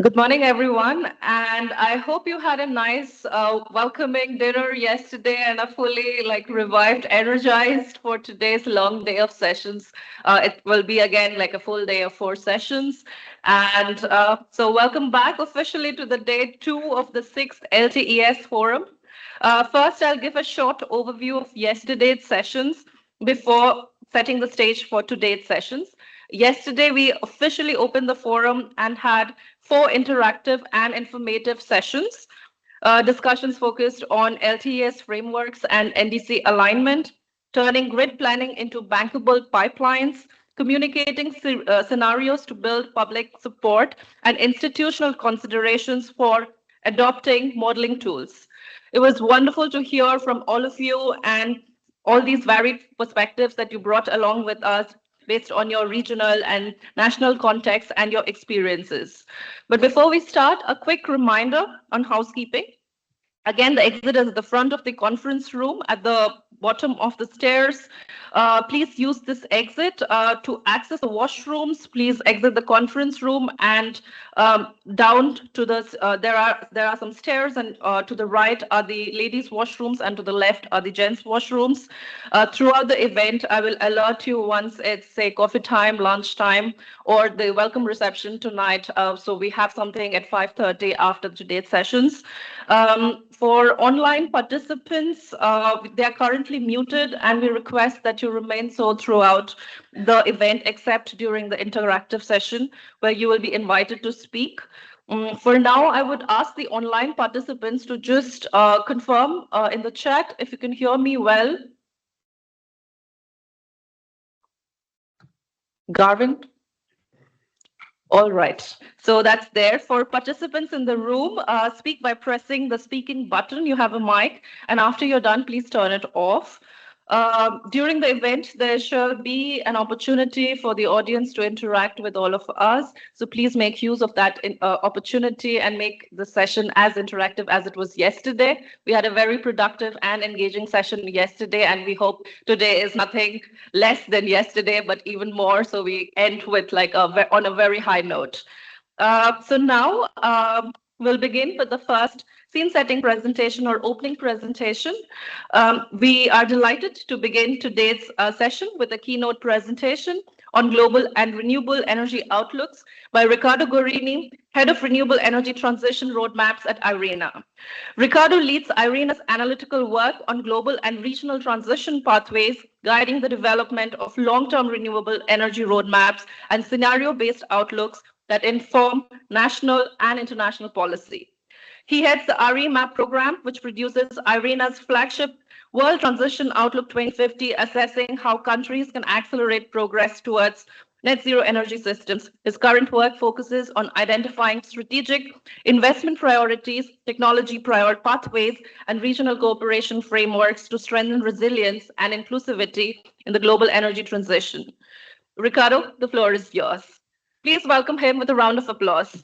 Good morning, everyone, and I hope you had a nice, welcoming dinner yesterday and are fully revived, energized for today's long day of sessions. It will be again like a full day of 4 sessions, and so welcome back officially to the day 2 of the 6th LTES forum. First, I'll give a short overview of yesterday's sessions before setting the stage for today's sessions. Yesterday, we officially opened the forum and had 4 interactive and informative sessions. Discussions focused on LTES frameworks and NDC alignment, turning grid planning into bankable pipelines, communicating scenarios to build public support, and institutional considerations for adopting modeling tools. It was wonderful to hear from all of you and all these varied perspectives that you brought along with us based on your regional and national context and your experiences. But before we start, a quick reminder on housekeeping. Again, the exit is at the front of the conference room at the bottom of the stairs. Please use this exit to access the washrooms. Please exit the conference room and down to the there are some stairs, and to the right are the ladies' washrooms and to the left are the gents' washrooms. Throughout the event, I will alert you once it's say coffee time, lunch time, or the welcome reception tonight. So we have something at 5:30 after today's sessions. For online participants, they are currently muted, and we request that you remain so throughout the event, except during the interactive session, where you will be invited to speak. For now, I would ask the online participants to just confirm in the chat if you can hear me well. Garvin? All right. So that's there. For participants in the room, speak by pressing the speaking button. You have a mic, and after you're done, please turn it off. During the event, there shall be an opportunity for the audience to interact with all of us. So please make use of that opportunity and make the session as interactive as it was yesterday. We had a very productive and engaging session yesterday, and we hope today is nothing less than yesterday, but even more. So we end with on a very high note. So now we'll begin with the first scene setting presentation or opening presentation. We are delighted to begin today's session with a keynote presentation on global and renewable energy outlooks by Riccardo Guerini, Head of Renewable Energy Transition Roadmaps at IRENA. Riccardo leads IRENA's analytical work on global and regional transition pathways, guiding the development of long-term renewable energy roadmaps and scenario-based outlooks that inform national and international policy. He heads the RE-MAP program, which produces IRENA's flagship World Transition Outlook 2050, assessing how countries can accelerate progress towards net zero energy systems. His current work focuses on identifying strategic investment priorities, technology pathways, and regional cooperation frameworks to strengthen resilience and inclusivity in the global energy transition. Riccardo, the floor is yours. Please welcome him with a round of applause.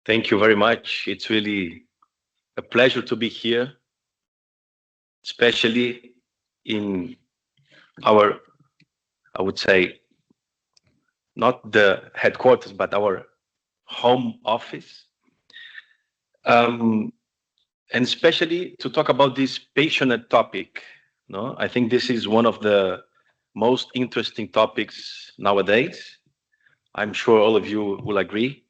Thank you very much. It's really a pleasure to be here, especially in our, I would say, not the headquarters, but our home office. And especially to talk about this passionate topic. No, I think this is one of the most interesting topics nowadays. I'm sure all of you will agree.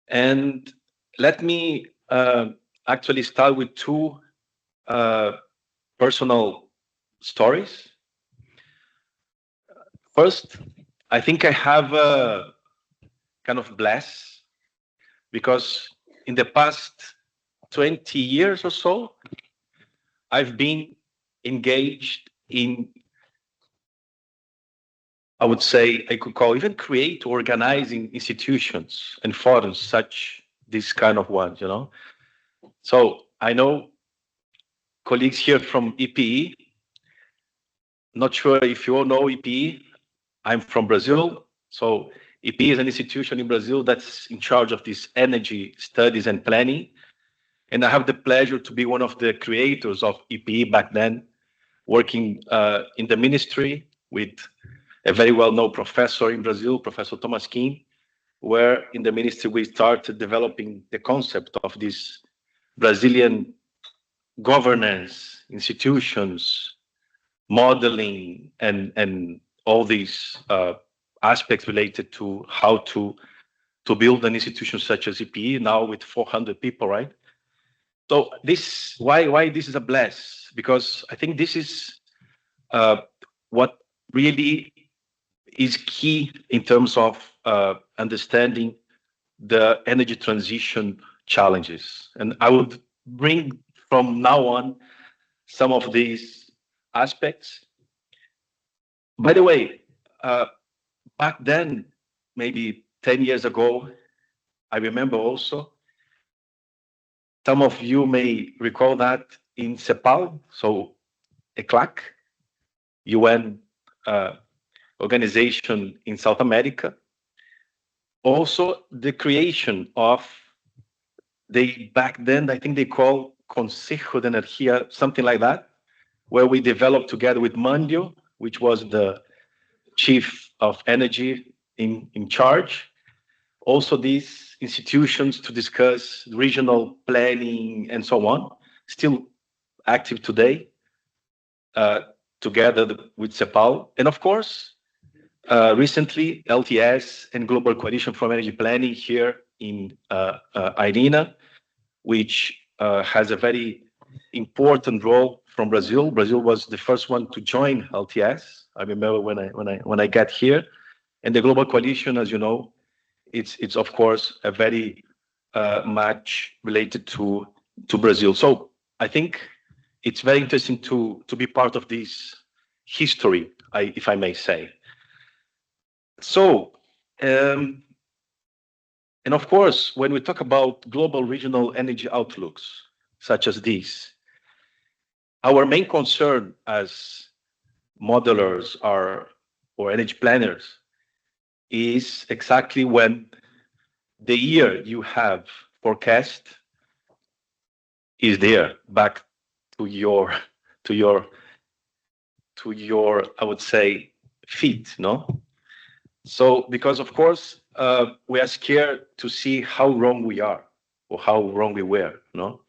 And let me actually start with two personal stories. First, I think I have a kind of bless because in the past 20 years or so, I've been engaged in, I would say, I could call even create organizing institutions and forums such this kind of ones, you know. So I know colleagues here from EPE. Not sure if you all know EPE. I'm from Brazil. So EPE is an institution in Brazil that's in charge of this energy studies and planning. And I have the pleasure to be one of the creators of EPE back then, working in the ministry with a very well-known professor in Brazil, Professor Thomas Kim, where in the ministry we started developing the concept of this Brazilian governance, institutions, modeling, and all these aspects related to how to build an institution such as EPE now with 400 people, right? So this why this is a bless, because I think this is what really is key in terms of understanding the energy transition challenges. And I would bring from now on some of these aspects. By the way, uh, back then, maybe 10 years ago, I remember also, some of you may recall that in CEPAL, so ECLAC, UN organization in South America, also the creation of, they back then, I think they call Consejo de Energía, something like that, where we developed together with Mandio, which was the chief of energy in charge. Also these institutions to discuss regional planning and so on, still active today, together with CEPAL. And of course, recently, LTS and Global Coalition for Energy Planning here in IRENA, which has a very important role from Brazil. Brazil was the first one to join LTS. I remember when I got here, and the Global Coalition, as you know, it's of course a very much related to Brazil. So I think it's very interesting to be part of this history, if I may say. So, and of course, when we talk about global regional energy outlooks, such as these, our main concern as modelers or energy planners is exactly when the year you have forecast is there back to your to your to your, I would say, feet, no? So, because of course, we are scared to see how wrong we are or how wrong we were, no?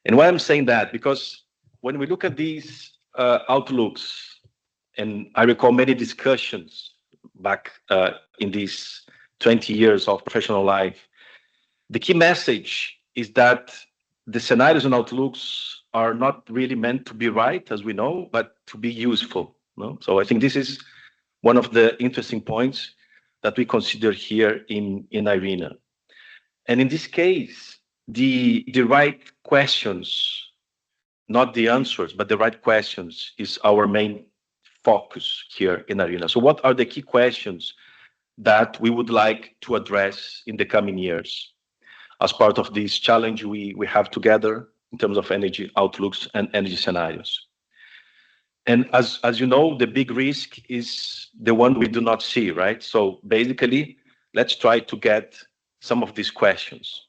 And why I'm saying that, because when we look at these outlooks, and I recall many discussions back in these 20 years of professional life, the key message is that the scenarios and outlooks are not really meant to be right, as we know, but to be useful, no? So I think this is one of the interesting points that we consider here in IRENA. And in this case, the right questions, not the answers, but the right questions is our main focus here in IRENA. So what are the key questions that we would like to address in the coming years as part of this challenge we have together in terms of energy outlooks and energy scenarios? And as you know, the big risk is the one we do not see, right? So basically, let's try to get some of these questions.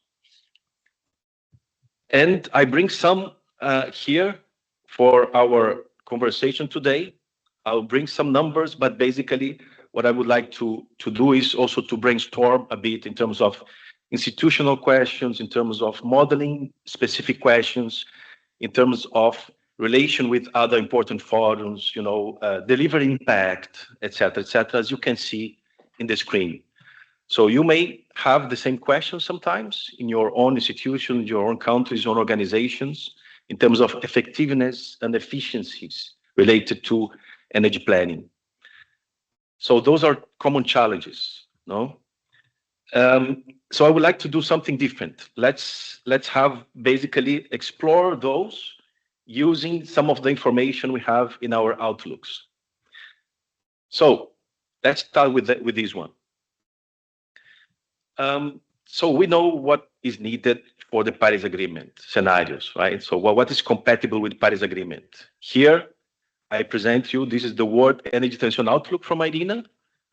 And I bring some here for our conversation today. I'll bring some numbers, but basically what I would like to do is also to brainstorm a bit in terms of institutional questions, in terms of modeling specific questions, in terms of relation with other important forums, you know, deliver impact, et cetera, as you can see in the screen. So you may have the same questions sometimes in your own institutions, your own countries, your own organizations, in terms of effectiveness and efficiencies related to energy planning. So those are common challenges, no? So I would like to do something different. Let's have basically explore those using some of the information we have in our outlooks. So let's start with this one. So we know what is needed for the Paris Agreement scenarios, right? So what is compatible with Paris Agreement? Here, I present you, this is the World Energy Transition Outlook from IRENA.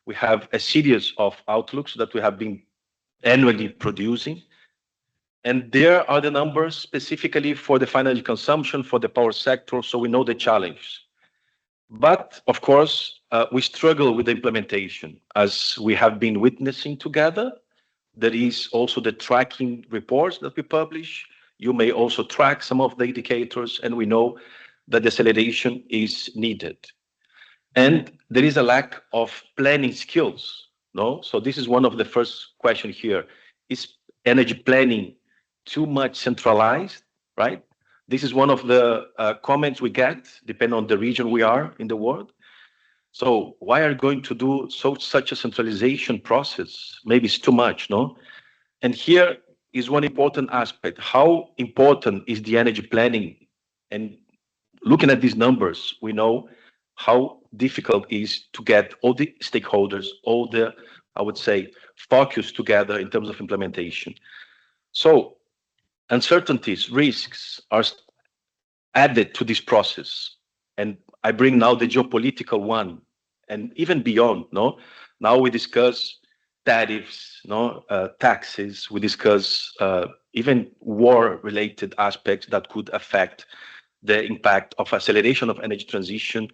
We have a series of outlooks that we have been annually producing. And there are the numbers specifically for the final energy consumption, for the power sector, so we know the challenge. But of course, we struggle with the implementation, as we have been witnessing together. There is also the tracking reports that we publish. You may also track some of the indicators, and we know that acceleration is needed. And there is a lack of planning skills, no? So this is one of the first question here. Is energy planning too much centralized, right? This is one of the comments we get, depending on the region we are in the world. So why are you going to do such a centralization process? Maybe it's too much, no? And here is one important aspect. How important is the energy planning? And looking at these numbers, we know how difficult it is to get all the stakeholders, all the, I would say, focus together in terms of implementation. So uncertainties, risks are added to this process. And I bring now the geopolitical one and even beyond, no? Now we discuss tariffs, no, taxes, we discuss even war-related aspects that could affect the impact of acceleration of energy transition,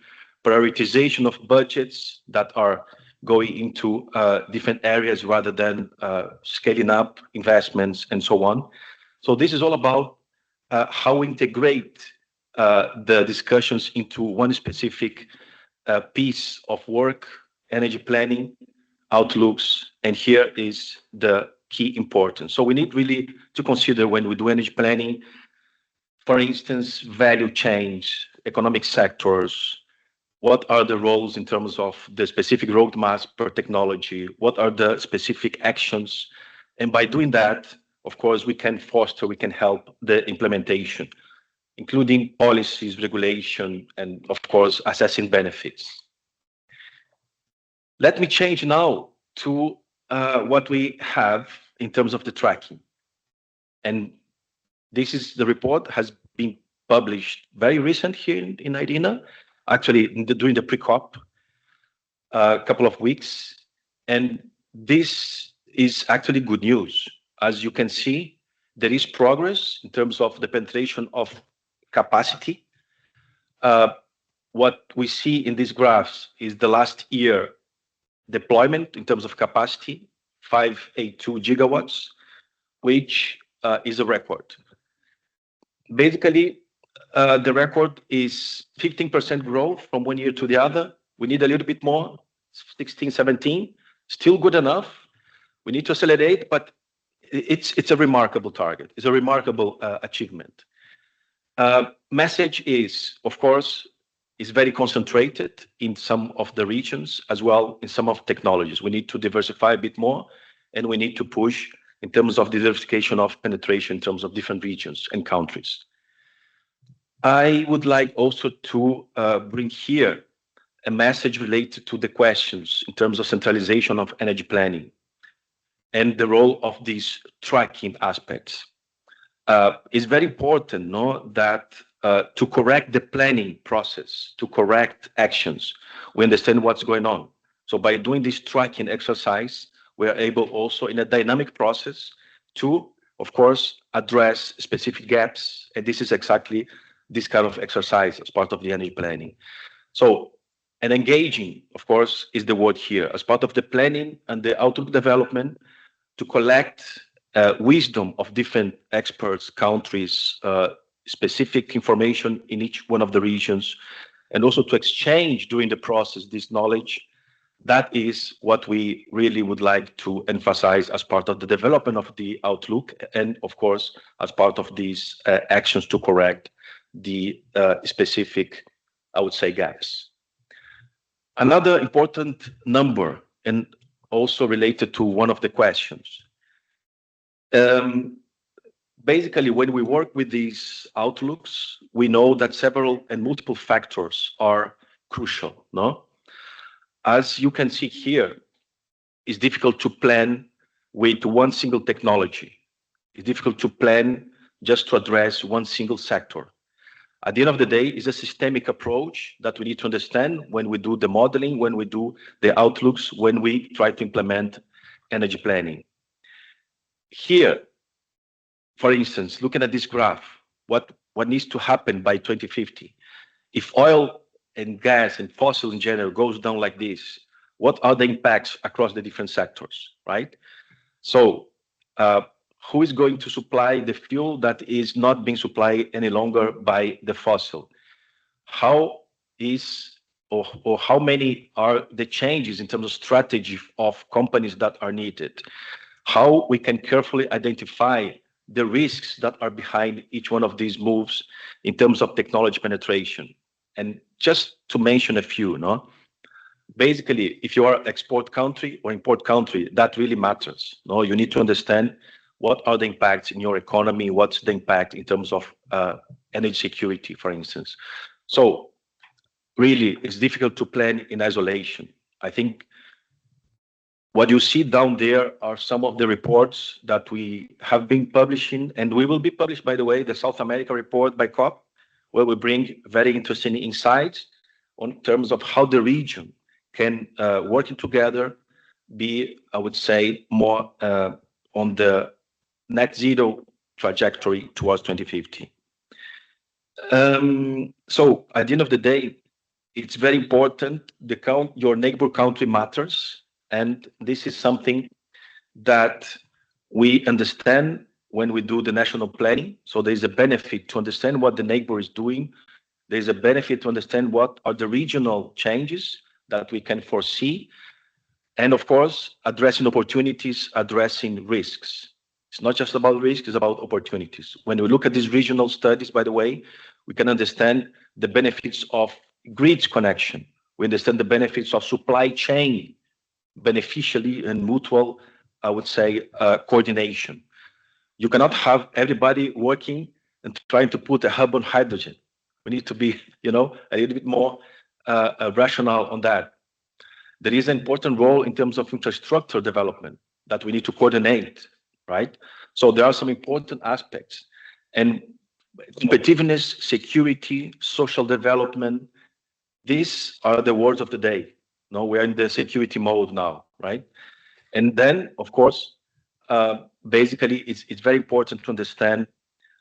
prioritization of budgets that are going into different areas rather than scaling up investments and so on. So this is all about how we integrate the discussions into one specific piece of work, energy planning, outlooks, and here is the key importance. So we need really to consider when we do energy planning, for instance, value chains, economic sectors, what are the roles in terms of the specific roadmaps per technology, what are the specific actions, and by doing that, of course, we can foster, we can help the implementation, including policies, regulation, and of course, assessing benefits. Let me change now to what we have in terms of the tracking. And this is the report has been published very recent here in IRENA, actually during the pre-COP a couple of weeks. And this is actually good news. As you can see, there is progress in terms of the penetration of capacity. What we see in these graphs is the last year deployment in terms of capacity, 582 gigawatts, which is a record. Basically, the record is 15% growth from one year to the other. We need a little bit more, 16, 17, still good enough. We need to accelerate, but it's a remarkable target. It's a remarkable achievement. Message is, of course, is very concentrated in some of the regions as well in some of technologies. We need to diversify a bit more, and we need to push in terms of diversification of penetration in terms of different regions and countries. I would like also to bring here a message related to the questions in terms of centralization of energy planning and the role of these tracking aspects. It's very important, no, that to correct the planning process, to correct actions, we understand what's going on. So by doing this tracking exercise, we are able also in a dynamic process to, of course, address specific gaps. And this is exactly this kind of exercise as part of the energy planning. So, and engaging, of course, is the word here as part of the planning and the outlook development to collect wisdom of different experts, countries, specific information in each one of the regions, and also to exchange during the process this knowledge. That is what we really would like to emphasize as part of the development of the outlook, and of course, as part of these actions to correct the specific, I would say, gaps. Another important number, and also related to one of the questions. Basically, when we work with these outlooks, we know that several and multiple factors are crucial, no? As you can see here, it's difficult to plan with one single technology. It's difficult to plan just to address one single sector. At the end of the day, it's a systemic approach that we need to understand when we do the modeling, when we do the outlooks, when we try to implement energy planning. Here, for instance, looking at this graph, what needs to happen by 2050? If oil and gas and fossil in general goes down like this, what are the impacts across the different sectors, right? So, who is going to supply the fuel that is not being supplied any longer by the fossil? How is or how many are the changes in terms of strategy of companies that are needed? How we can carefully identify the risks that are behind each one of these moves in terms of technology penetration. And just to mention a few, no? Basically, if you are export country or import country, that really matters. No, you need to understand what are the impacts in your economy, what's the impact in terms of energy security, for instance. So really, it's difficult to plan in isolation. I think what you see down there are some of the reports that we have been publishing, and we will be published, by the way, the South America report by COP, where we bring very interesting insights on terms of how the region can, working together, be, I would say, more on the net zero trajectory towards 2050. So at the end of the day, it's very important. Your neighbor country matters, and this is something that we understand when we do the national planning. So there's a benefit to understand what the neighbor is doing. There's a benefit to understand what are the regional changes that we can foresee. And of course, addressing opportunities, addressing risks. It's not just about risk, it's about opportunities. When we look at these regional studies, by the way, we can understand the benefits of grids connection. We understand the benefits of supply chain, beneficially and mutual, I would say, coordination. You cannot have everybody working and trying to put a hub on hydrogen. We need to be, a little bit more rational on that. There is an important role in terms of infrastructure development that we need to coordinate, right? So there are some important aspects. And competitiveness, security, social development, these are the words of the day. No, we're in the security mode now, right? And then, of course, basically, it's very important to understand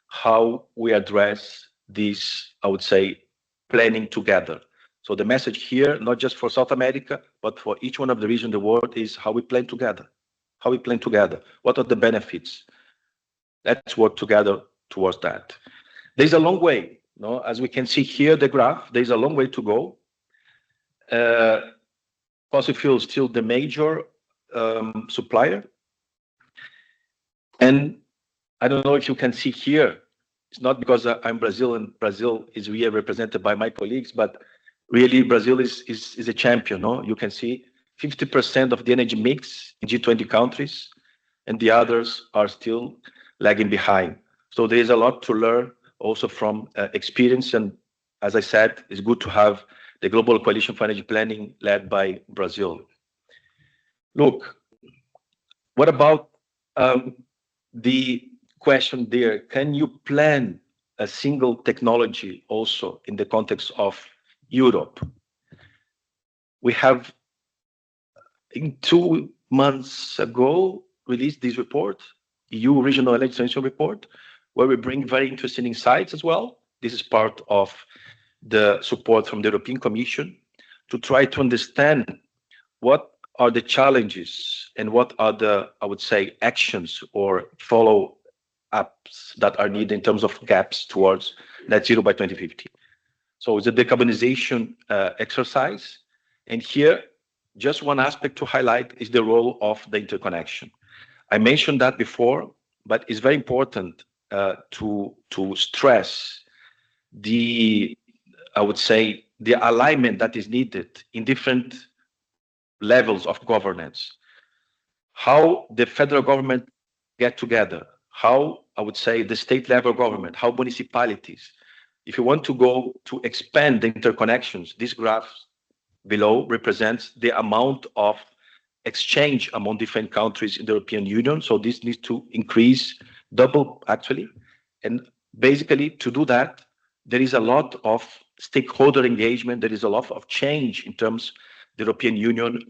how we address this, I would say, planning together. So the message here, not just for South America, but for each one of the regions in the world, is how we plan together. How we plan together. What are the benefits? Let's work together towards that. There's a long way. No, as we can see here, the graph, there's a long way to go. Fossil fuel is still the major supplier. And I don't know if you can see here, it's not because I'm Brazil and Brazil is really represented by my colleagues, but really Brazil is a champion. No? You can see 50% of the energy mix in G20 countries, and the others are still lagging behind. So there is a lot to learn also from experience. And as I said, it's good to have the Global Coalition for Energy Planning led by Brazil. Look, what about the question there? Can you plan a single technology also in the context of Europe? We have, in 2 months ago, released this report, EU Regional Energy Transition Report, where we bring very interesting insights as well. This is part of the support from the European Commission to try to understand what are the challenges and what are the, I would say, actions or follow-ups that are needed in terms of gaps towards net zero by 2050. So it's a decarbonization exercise. And here, just one aspect to highlight is the role of the interconnection. I mentioned that before, but it's very important to stress the, I would say, the alignment that is needed in different levels of governance. How the federal government get together, how, I would say, the state level government, how municipalities. If you want to go to expand the interconnections, this graph below represents the amount of exchange among different countries in the European Union. So this needs to increase, double actually. And basically to do that, there is a lot of stakeholder engagement. There is a lot of change in terms of the European Union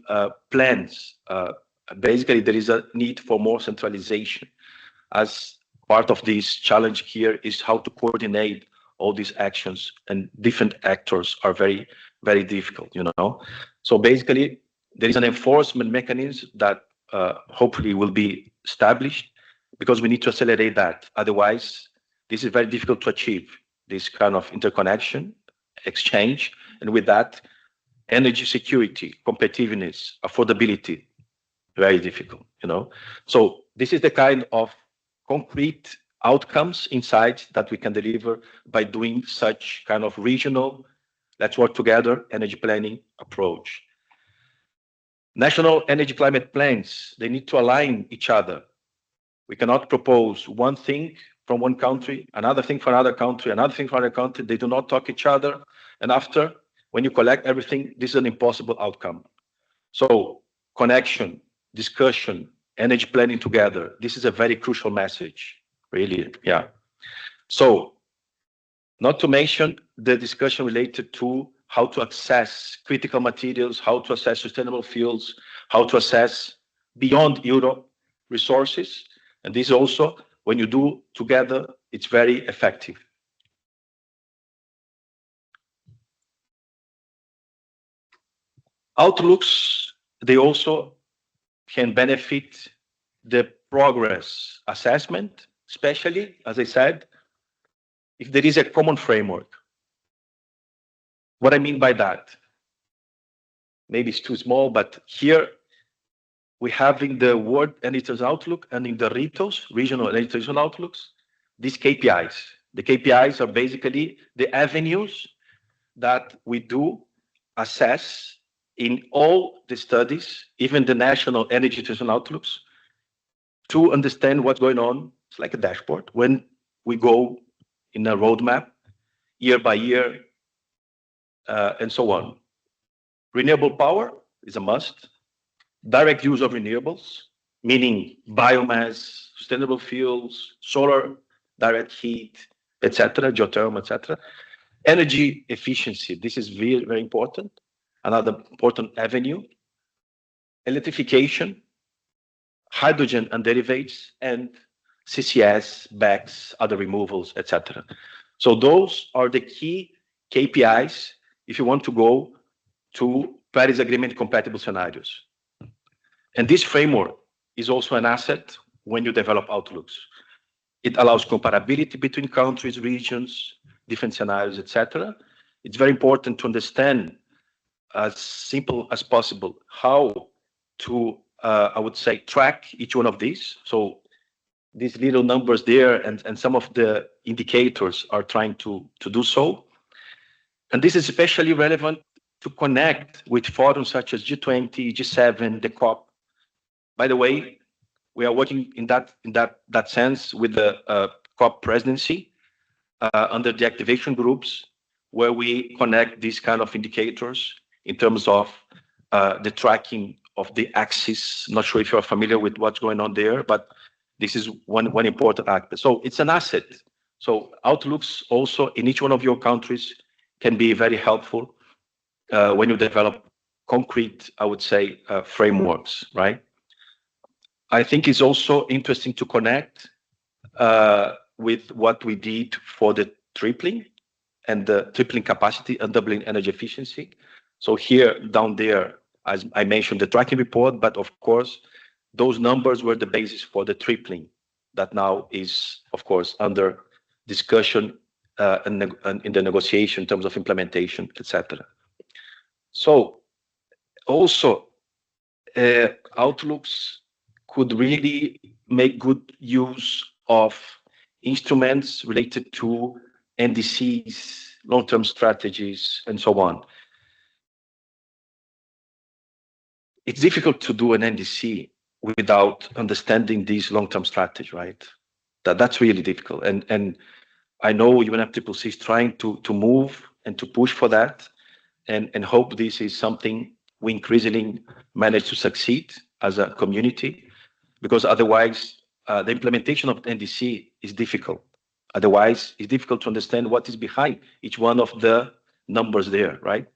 plans. Basically, there is a need for more centralization. As part of this challenge here is how to coordinate all these actions, and different actors are very very difficult, you know. So basically, there is an enforcement mechanism that hopefully will be established because we need to accelerate that. Otherwise, this is very difficult to achieve, this kind of interconnection, exchange, and with that, energy security, competitiveness, affordability, very difficult, you know. So this is the kind of concrete outcomes, insights that we can deliver by doing such kind of regional, let's work together, energy planning approach. National energy climate plans, they need to align each other. We cannot propose one thing from one country, another thing for another country, another thing for another country. They do not talk each other. And after, when you collect everything, this is an impossible outcome. So connection, discussion, energy planning together. This is a very crucial message, really. Yeah. So not to mention the discussion related to how to access critical materials, how to assess sustainable fuels, how to assess beyond Europe resources. And this also, when you do together, it's very effective. Outlooks, they also can benefit the progress assessment, especially, as I said, if there is a common framework. What I mean by that, maybe it's too small, but here we have in the World Editors Outlook and in the RITOs, Regional Editors Outlooks, these KPIs. The KPIs are basically the avenues that we do assess in all the studies, even the National Energy Transition Outlooks, to understand what's going on. It's like a dashboard when we go in a roadmap year by year and so on. Renewable power is a must. Direct use of renewables, meaning biomass, sustainable fuels, solar, direct heat, etc., geothermal, etc. Energy efficiency, this is very, very important. Another important avenue. Electrification, hydrogen and derivatives, and CCS, BECS, other removals, etc. So those are the key KPIs if you want to go to Paris Agreement compatible scenarios. And this framework is also an asset when you develop outlooks. It allows comparability between countries, regions, different scenarios, etc. It's very important to understand as simple as possible how to, I would say, track each one of these. So these little numbers there and some of the indicators are trying to do so. And this is especially relevant to connect with forums such as G20, G7, the COP. By the way, we are working in that sense with the COP presidency under the activation groups, where we connect these kind of indicators in terms of the tracking of the axis. Not sure if you're familiar with what's going on there, but this is one important aspect. So it's an asset. So outlooks also in each one of your countries can be very helpful when you develop concrete, I would say, frameworks, right? I think it's also interesting to connect with what we did for the tripling and the tripling capacity and doubling energy efficiency. So here, down there, as I mentioned, the tracking report, but of course, those numbers were the basis for the tripling that now is, of course, under discussion and in the negotiation in terms of implementation, etc. So also, outlooks could really make good use of instruments related to NDCs, long-term strategies, and so on. It's difficult to do an NDC without understanding these long-term strategies, right? That's really difficult. And I know UNFCCC is trying to move and to push for that, and hope this is something we increasingly manage to succeed as a community, because otherwise the implementation of NDC is difficult. Otherwise, it's difficult to understand what is behind each one of the numbers there, right?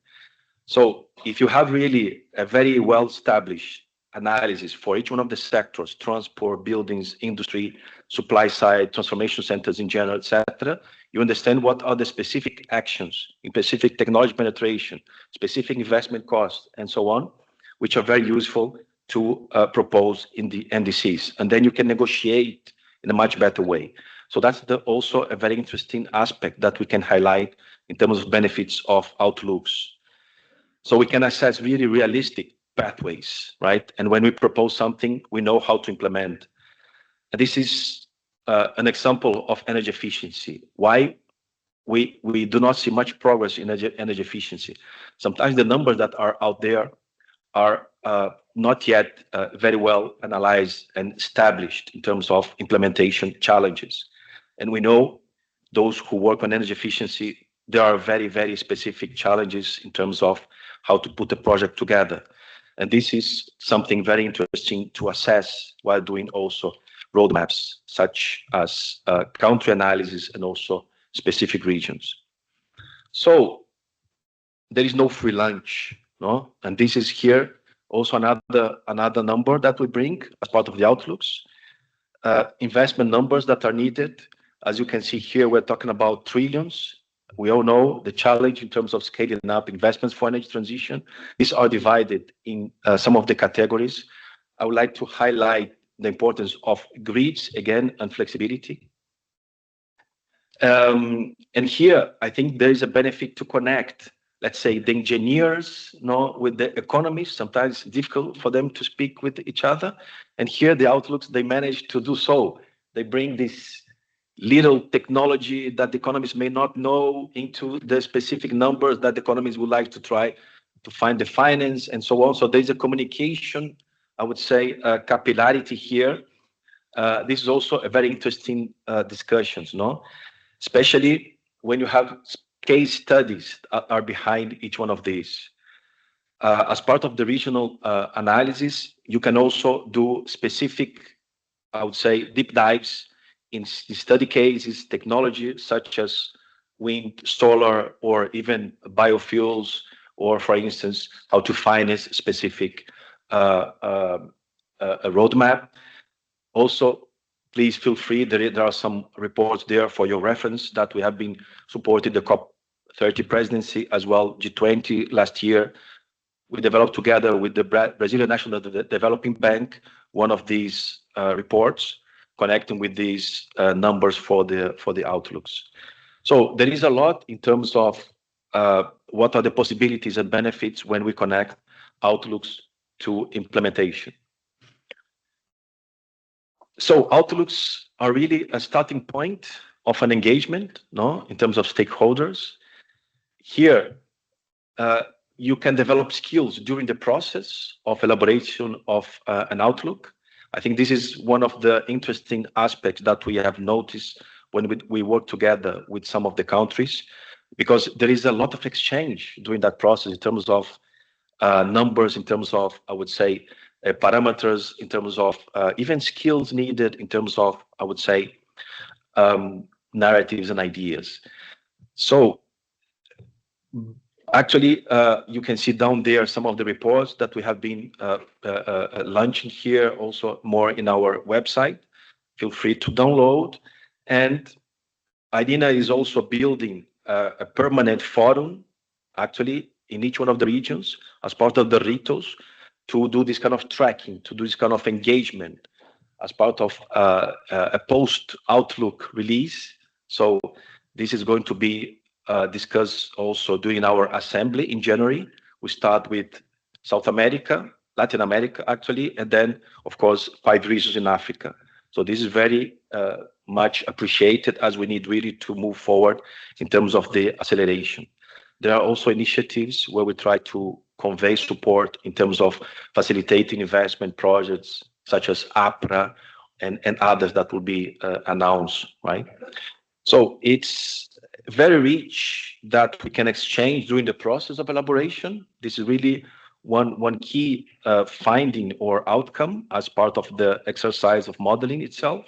So if you have really a very well-established analysis for each one of the sectors, transport, buildings, industry, supply side, transformation centers in general, etc., you understand what are the specific actions in specific technology penetration, specific investment costs, and so on, which are very useful to propose in the NDCs. And then you can negotiate in a much better way. So that's also a very interesting aspect that we can highlight in terms of benefits of outlooks. So we can assess really realistic pathways, right? And when we propose something, we know how to implement. And this is an example of energy efficiency. Why we do not see much progress in energy efficiency. Sometimes the numbers that are out there are not yet very well analyzed and established in terms of implementation challenges. And we know those who work on energy efficiency, there are very, very specific challenges in terms of how to put a project together. And this is something very interesting to assess while doing also roadmaps, such as country analysis and also specific regions. So there is no free lunch, no? And this is here also another number that we bring as part of the outlooks. Investment numbers that are needed. As you can see here, we're talking about trillions. We all know the challenge in terms of scaling up investments for energy transition. These are divided in some of the categories. I would like to highlight the importance of grids again and flexibility. And here, I think there is a benefit to connect, let's say, the engineers, with the economists. Sometimes it's difficult for them to speak with each other. And here, the outlooks, they manage to do so. They bring this little technology that the economists may not know into the specific numbers that the economists would like to try to find the finance and so on. So there's a communication, I would say, capillarity here. This is also a very interesting discussions, especially when you have case studies that are behind each one of these. As part of the regional analysis, you can also do specific, I would say, deep dives in study cases, technology such as wind, solar, or even biofuels, or for instance, how to finance specific a roadmap. Also, please feel free. There are some reports there for your reference that we have been supported the COP30 presidency as well, G20 last year. We developed together with the Brazilian National Developing Bank one of these reports, connecting with these numbers for the outlooks. So there is a lot in terms of what are the possibilities and benefits when we connect outlooks to implementation. So outlooks are really a starting point of an engagement, in terms of stakeholders. Here, you can develop skills during the process of elaboration of an outlook. I think this is one of the interesting aspects that we have noticed when we work together with some of the countries, because there is a lot of exchange during that process in terms of numbers, in terms of, I would say, parameters, in terms of even skills needed, in terms of, I would say, narratives and ideas. So actually, you can see down there some of the reports that we have been launching here, also more in our website. Feel free to download. And IRENA is also building a permanent forum, actually, in each one of the regions as part of the RITOs to do this kind of tracking, to do this kind of engagement as part of a post-outlook release. So this is going to be discussed also during our assembly in January. We start with South America, Latin America, actually, and then, of course, 5 regions in Africa. So this is very much appreciated as we need really to move forward in terms of the acceleration. There are also initiatives where we try to convey support in terms of facilitating investment projects such as APRA and others that will be announced, right? So it's very rich that we can exchange during the process of elaboration. This is really one key finding or outcome as part of the exercise of modeling itself.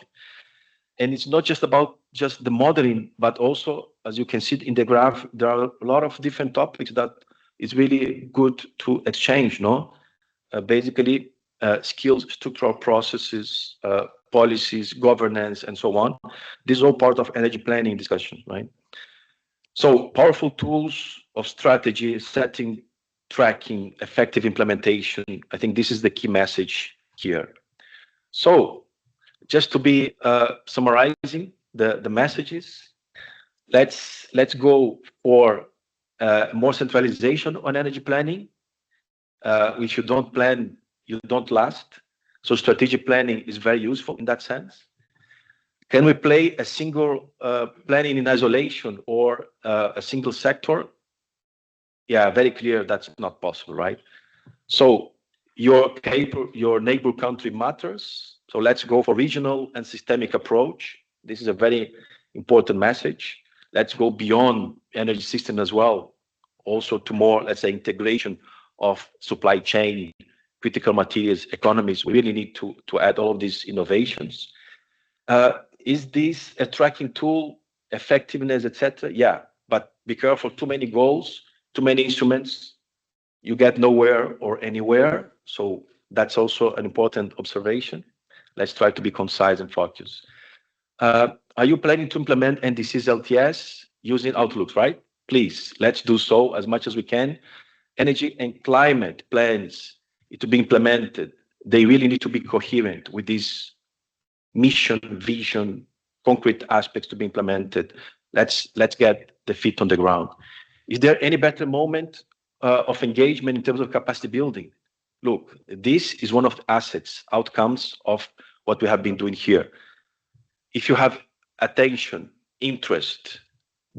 And it's not just about just the modeling, but also, as you can see in the graph, there are a lot of different topics that is really good to exchange, Basically, skills, structural processes, policies, governance, and so on. This is all part of energy planning discussion, right? So powerful tools of strategy, setting, tracking, effective implementation. I think this is the key message here. So just to be summarizing the messages, let's go for more centralization on energy planning. If you don't plan, you don't last. So strategic planning is very useful in that sense. Can we play a single planning in isolation or a single sector? Yeah, very clear that's not possible, right? So your neighbor country matters. So let's go for regional and systemic approach. This is a very important message. Let's go beyond energy system as well, also to more, let's say, integration of supply chain, critical materials, economies. We really need to add all of these innovations. Is this a tracking tool, effectiveness, etc.? Yeah, but be careful. Too many goals, too many instruments, you get nowhere or anywhere. So that's also an important observation. Let's try to be concise and focused. Are you planning to implement NDC's LTS using outlooks, right? Please, let's do so as much as we can. Energy and climate plans to be implemented. They really need to be coherent with this mission, vision, concrete aspects to be implemented. Let's get the feet on the ground. Is there any better moment of engagement in terms of capacity building? Look, this is one of the assets, outcomes of what we have been doing here. If you have attention, interest,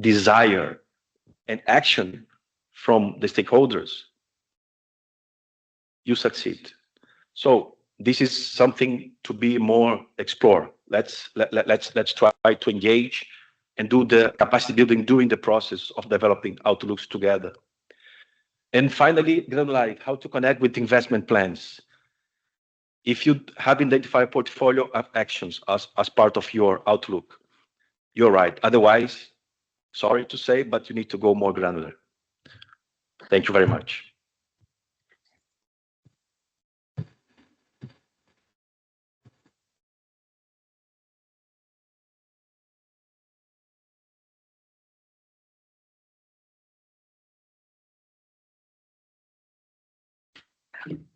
desire, and action from the stakeholders, you succeed. So this is something to be more explored. Let's try to engage and do the capacity building during the process of developing outlooks together. And finally, granularity, how to connect with investment plans. If you have identified a portfolio of actions as part of your outlook, you're right. Otherwise, sorry to say, but you need to go more granular. Thank you very much.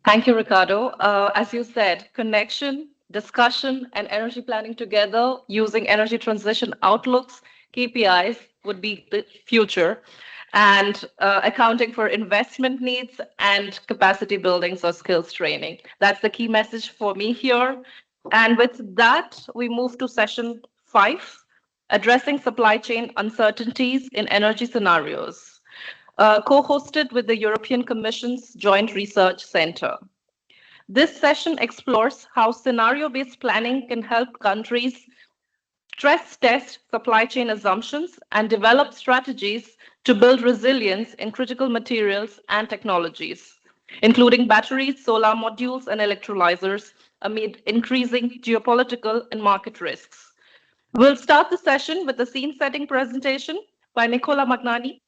Thank you, Ricardo. As you said, connection, discussion, and energy planning together using energy transition outlooks, KPIs would be the future, and accounting for investment needs and capacity buildings or skills training. That's the key message for me here. And with that, we move to session 5, addressing supply chain uncertainties in energy scenarios, co-hosted with the European Commission's Joint Research Center. This session explores how scenario-based planning can help countries stress test supply chain assumptions and develop strategies to build resilience in critical materials and technologies, including batteries, solar modules, and electrolyzers amid increasing geopolitical and market risks. We'll start the session with a scene-setting presentation by Nicola Magnani,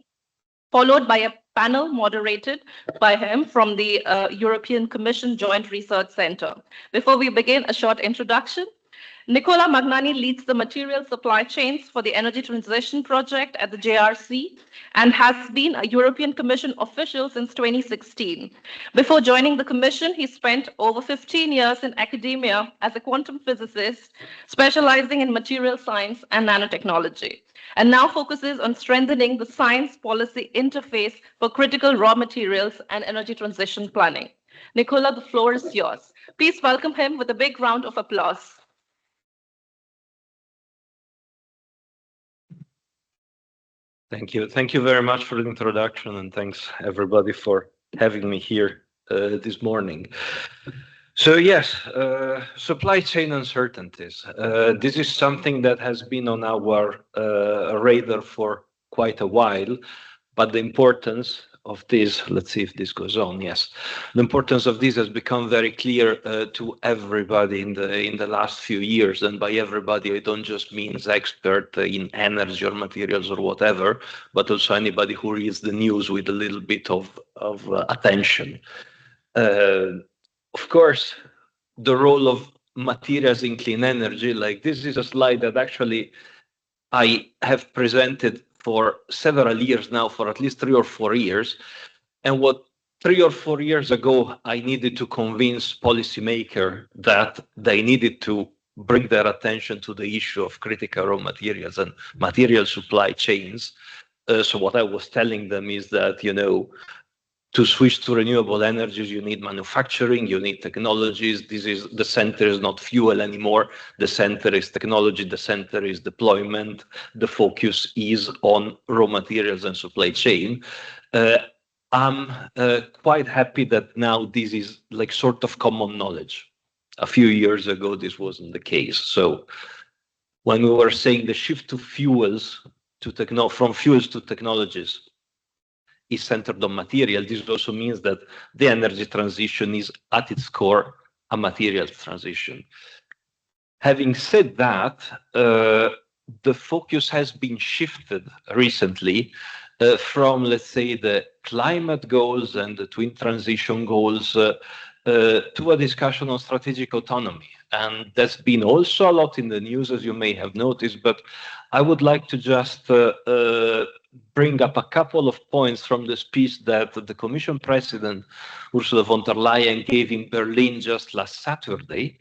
followed by a panel moderated by him from the European Commission Joint Research Center. Before we begin, a short introduction. Nicola Magnani leads the material supply chains for the Energy Transition Project at the JRC and has been a European Commission official since 2016. Before joining the Commission, he spent over 15 years in academia as a quantum physicist, specializing in material science and nanotechnology, and now focuses on strengthening the science policy interface for critical raw materials and energy transition planning. Nicola, the floor is yours. Please welcome him with a big round of applause. Thank you. Thank you very much for the introduction, and thanks everybody for having me here this morning. So yes, supply chain uncertainties. This is something that has been on our radar for quite a while, but the importance of this, let's see if this goes on, yes. The importance of this has become very clear to everybody in the last few years, and by everybody I don't just mean as expert in energy or materials or whatever, but also anybody who reads the news with a little bit of attention. Of course, the role of materials in clean energy, like this is a slide that actually I have presented for several years now, for at least 3 or 4 years. And what 3 or 4 years ago, I needed to convince policymakers that they needed to bring their attention to the issue of critical raw materials and material supply chains. So what I was telling them is that, to switch to renewable energies, you need manufacturing, you need technologies. The center is not fuel anymore. The center is technology. The center is deployment. The focus is on raw materials and supply chain. I'm quite happy that now this is like sort of common knowledge. A few years ago, this wasn't the case. So when we were saying the shift to fuels, from fuels to technologies, is centered on material, this also means that the energy transition is at its core a material transition. Having said that, the focus has been shifted recently from, let's say, the climate goals and the twin transition goals to a discussion on strategic autonomy. And that's been also a lot in the news, as you may have noticed, but I would like to just bring up a couple of points from the speech that the Commission President, Ursula von der Leyen, gave in Berlin just last Saturday,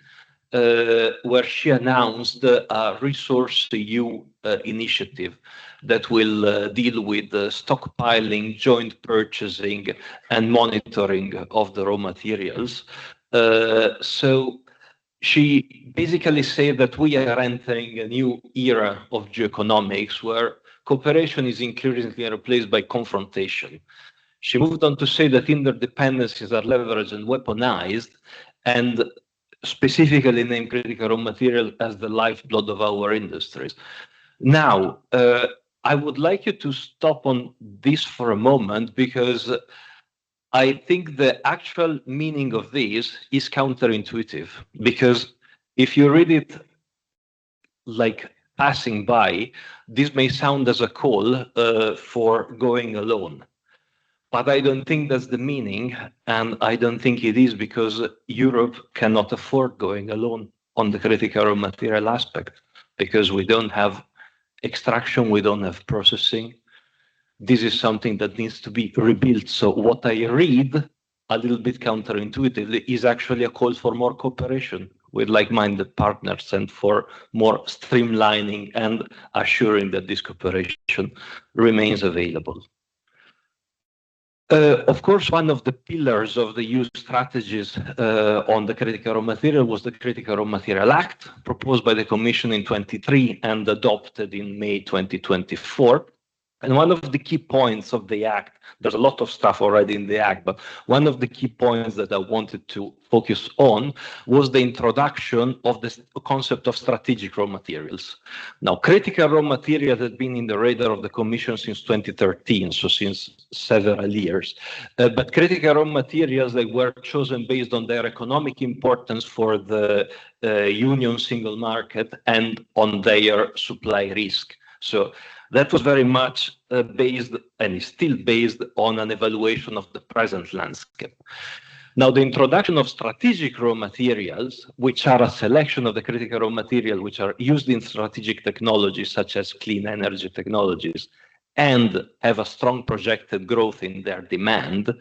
where she announced a Resource EU initiative that will deal with stockpiling, joint purchasing, and monitoring of the raw materials. So she basically said that we are entering a new era of geoeconomics where cooperation is increasingly replaced by confrontation. She moved on to say that interdependencies are leveraged and weaponized, and specifically named critical raw material as the lifeblood of our industries. Now, I would like you to stop on this for a moment, because I think the actual meaning of this is counterintuitive, because if you read it like passing by, this may sound as a call for going alone. But I don't think that's the meaning, and I don't think it is, because Europe cannot afford going alone on the critical raw material aspect, because we don't have extraction, we don't have processing. This is something that needs to be rebuilt. So what I read, a little bit counterintuitively, is actually a call for more cooperation with like-minded partners and for more streamlining and assuring that this cooperation remains available. Of course, one of the pillars of the EU strategies on the critical raw material was the Critical Raw Material Act, proposed by the Commission in 2023 and adopted in May 2024. And one of the key points of the Act, there's a lot of stuff already in the Act, but one of the key points that I wanted to focus on was the introduction of the concept of strategic raw materials. Now, critical raw materials had been in the radar of the Commission since 2013, so since several years. But critical raw materials, they were chosen based on their economic importance for the Union single market and on their supply risk. So that was very much based, and is still based, on an evaluation of the present landscape. Now, the introduction of strategic raw materials, which are a selection of the critical raw materials which are used in strategic technologies such as clean energy technologies, and have a strong projected growth in their demand,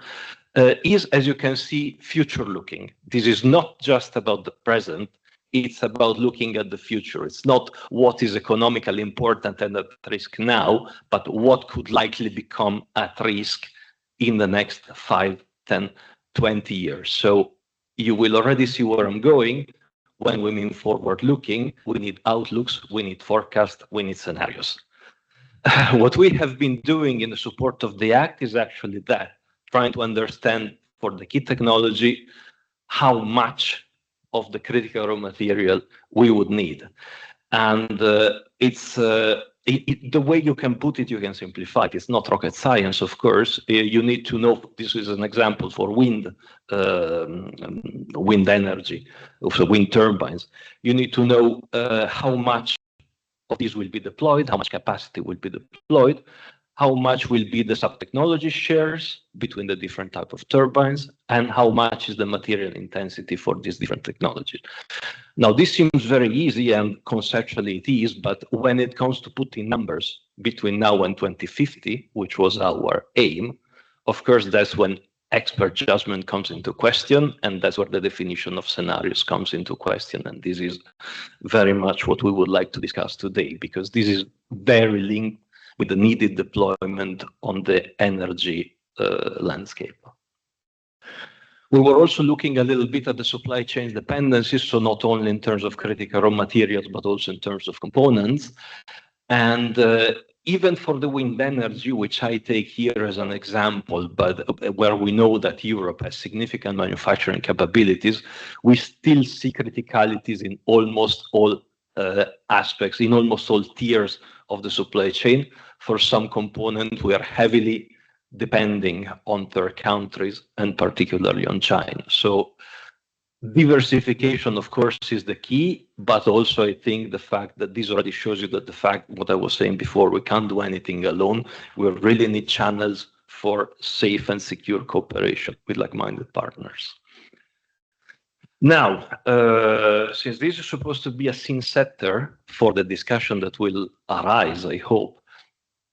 is, as you can see, future-looking. This is not just about the present. It's about looking at the future. It's not what is economically important and at risk now, but what could likely become at risk in the next 5, 10, 20 years. So you will already see where I'm going. When we mean forward looking, we need outlooks, we need forecasts, we need scenarios. What we have been doing in the support of the Act is actually that, trying to understand for the key technology how much of the critical raw material we would need. And it's the way you can put it, you can simplify it. It's not rocket science, of course. You need to know, this is an example for wind energy, also wind turbines. You need to know how much of this will be deployed, how much capacity will be deployed, how much will be the sub-technology shares between the different type of turbines, and how much is the material intensity for these different technologies. Now, this seems very easy, and conceptually it is, but when it comes to putting numbers between now and 2050, which was our aim, of course, that's when expert judgment comes into question, and that's where the definition of scenarios comes into question. And this is very much what we would like to discuss today, because this is very linked with the needed deployment on the energy landscape. We were also looking a little bit at the supply chain dependencies, so not only in terms of critical raw materials, but also in terms of components. And even for the wind energy, which I take here as an example, but where we know that Europe has significant manufacturing capabilities, we still see criticalities in almost all aspects, in almost all tiers of the supply chain. For some components, we are heavily depending on third countries and particularly on China. So diversification, of course, is the key, but also I think the fact that this already shows you that the fact, what I was saying before, we can't do anything alone. We really need channels for safe and secure cooperation with like-minded partners. Now, since this is supposed to be a scene setter for the discussion that will arise, I hope,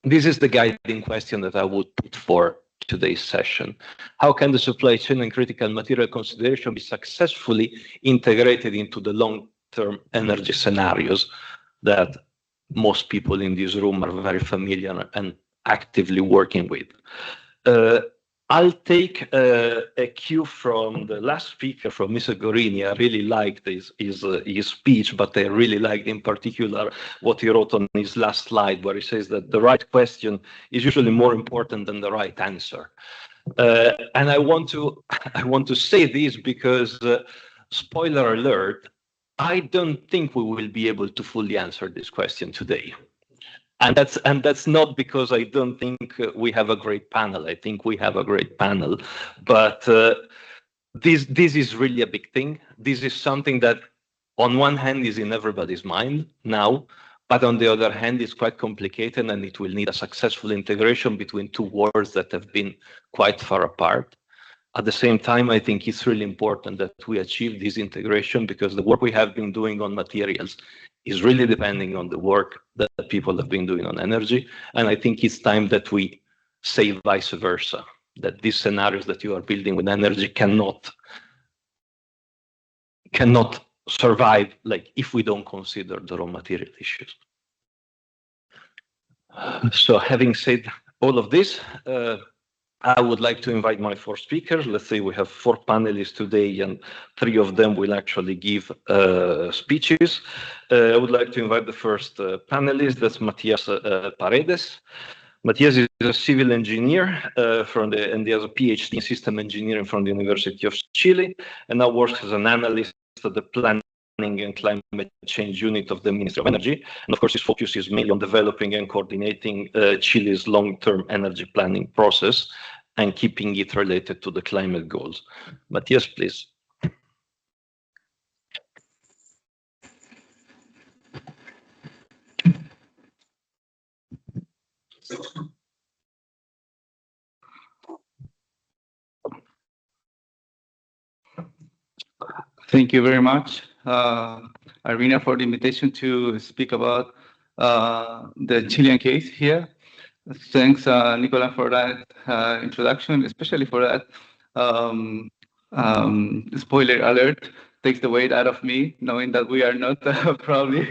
this is the guiding question that I would put for today's session. How can the supply chain and critical material consideration be successfully integrated into the long-term energy scenarios that most people in this room are very familiar and actively working with? I'll take a cue from the last speaker, from Mr. Gorini. I really liked his speech, but I really liked in particular what he wrote on his last slide, where he says that the right question is usually more important than the right answer. And I want to say this because, spoiler alert, I don't think we will be able to fully answer this question today. And that's not because I don't think we have a great panel. I think we have a great panel, but this is really a big thing. This is something that, on one hand, is in everybody's mind now, but on the other hand, is quite complicated, and it will need a successful integration between two worlds that have been quite far apart. At the same time, I think it's really important that we achieve this integration, because the work we have been doing on materials is really depending on the work that people have been doing on energy. And I think it's time that we say vice versa, that these scenarios that you are building with energy cannot survive, like, if we don't consider the raw material issues. So having said all of this, I would like to invite my four speakers. Let's say we have four panelists today, and three of them will actually give speeches. I would like to invite the first panelist, that's Matias Paredes. Matias is a civil engineer and he has a PhD in system engineering from the University of Chile, and now works as an analyst at the Planning and Climate Change Unit of the Ministry of Energy. And of course, his focus is mainly on developing and coordinating Chile's long-term energy planning process and keeping it related to the climate goals. Matthias, please. Thank you very much, IRENA, for the invitation to speak about the Chilean case here. Thanks, Nicola, for that introduction, especially for that spoiler alert. Takes the weight out of me, knowing that we are not probably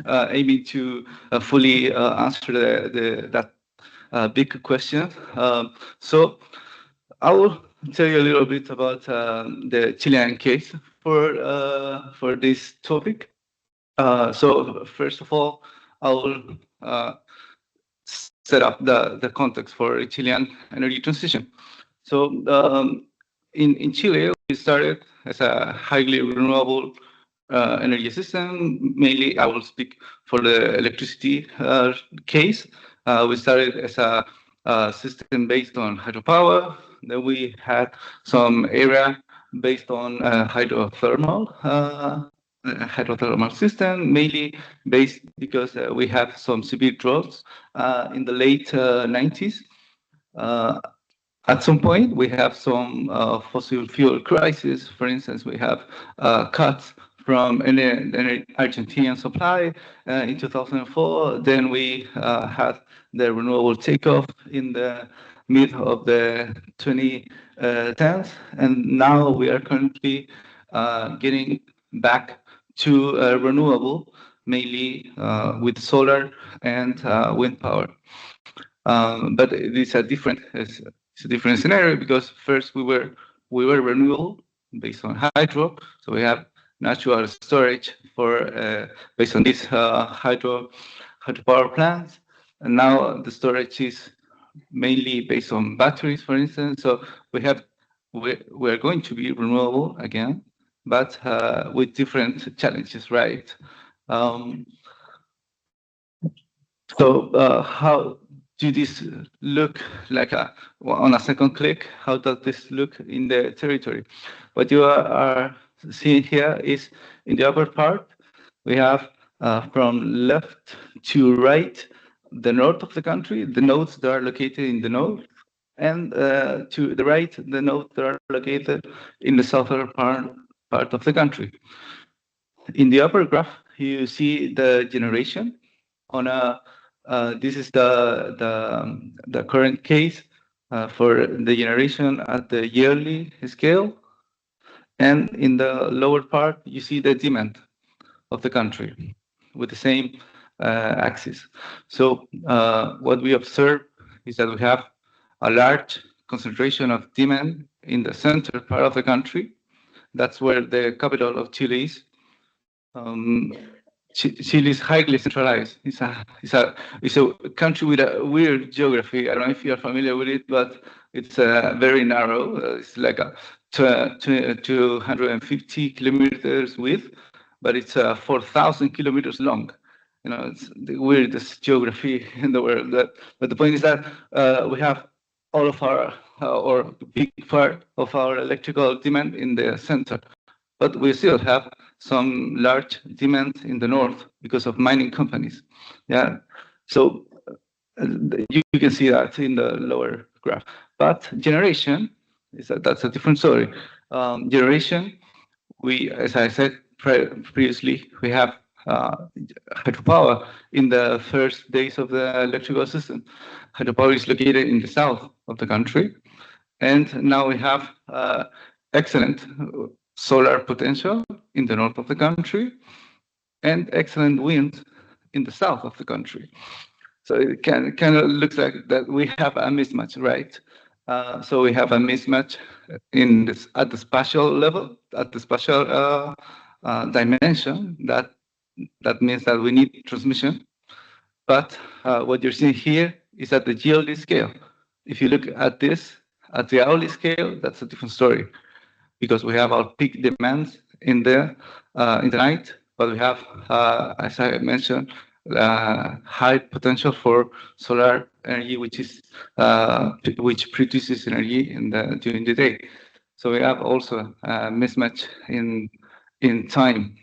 aiming to fully answer that big question. So I will tell you a little bit about the Chilean case for this topic. So first of all, I will set up the context for Chilean energy transition. So in Chile, we started as a highly renewable energy system. Mainly, I will speak for the electricity case. We started as a system based on hydropower. Then we had some area based on hydrothermal hydrothermal system, mainly based because we have some severe droughts in the late 90s. At some point, we have some fossil fuel crisis. For instance, we have cuts from an Argentinian supply in 2004. Then we had the renewable takeoff in the mid of the 2010s, and now we are currently getting back to renewable, mainly with solar and wind power. But it's a different scenario because first we were renewable based on hydro, so we have natural storage for based on these hydropower plants, and now the storage is mainly based on batteries, for instance. So we're going to be renewable again, but with different challenges, right? Um, so how do this look like on a second click? How does this look in the territory? What you are seeing here is in the upper part, we have from left to right, the north of the country, the nodes that are located in the north, and to the right, the nodes that are located in the southern part of the country. In the upper graph, you see the generation on a this is the current case for the generation at the yearly scale, and in the lower part you see the demand of the country with the same axis. So what we observe is that we have a large concentration of demand in the center part of the country. That's where the capital of Chile is. Um, Chile is highly centralized. It's a country with a weird geography. I don't know if you're familiar with it, but it's very narrow. It's like a 250 kilometers width, but it's 4,000 kilometers long. It's the weirdest geography in the world. But the point is that we have all of our, or a big part of our electrical demand in the center. But we still have some large demand in the north because of mining companies. Yeah, so you can see that in the lower graph. But generation that's a different story. Generation, as I said previously, we have hydropower in the first days of the electrical system. Hydropower is located in the south of the country, and now we have excellent solar potential in the north of the country and excellent wind in the south of the country. So it kind of looks like that we have a mismatch, right? So we have a mismatch at the spatial level, at the spatial dimension. That means that we need transmission. But what you're seeing here is at the yearly scale. If you look at this at the hourly scale, that's a different story, because we have our peak demands in the night, but we have, as I mentioned, high potential for solar energy, which produces energy during the day. So we have also a mismatch in time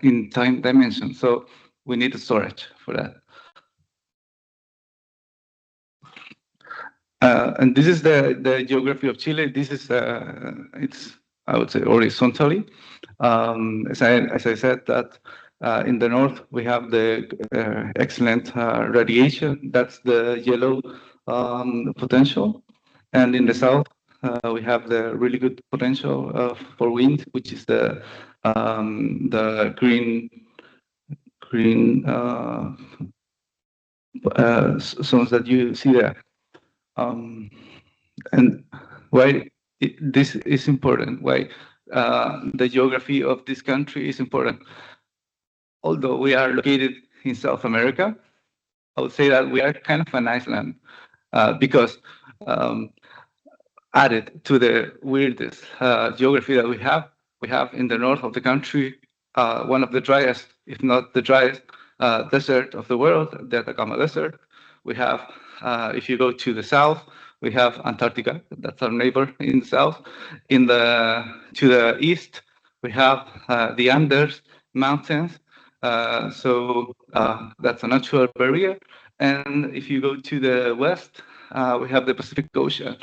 in time dimension. So we need a storage for that. And this is the geography of Chile. This is it's, I would say, horizontally. As I said, that in the north we have the excellent radiation. That's the yellow potential, and in the south we have the really good potential for wind, which is the green zones that you see there. And why this is important, why the geography of this country is important. Although we are located in South America, I would say that we are kind of an island because added to the weirdest geography that we have in the north of the country one of the driest, if not the driest, desert of the world, the Atacama Desert. We have, if you go to the south, we have Antarctica. That's our neighbor in the south. To the east, we have the Andes. mountains. So that's a natural barrier. And if you go to the west, we have the Pacific Ocean.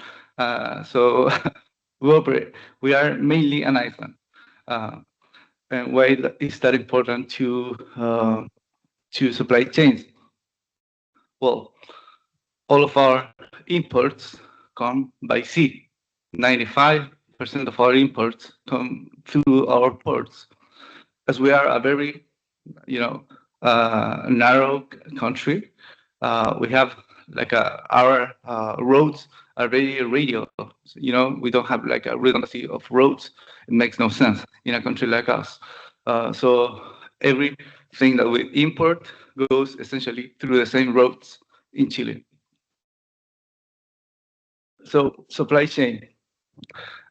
So we are mainly an island. And why is that important to supply chains? Well, all of our imports come by sea. 95% of our imports come through our ports. As we are a very, narrow country, we have like our roads are very radial. We don't have like a redundancy of roads. It makes no sense in a country like us. So everything that we import goes essentially through the same roads in Chile. So supply chain.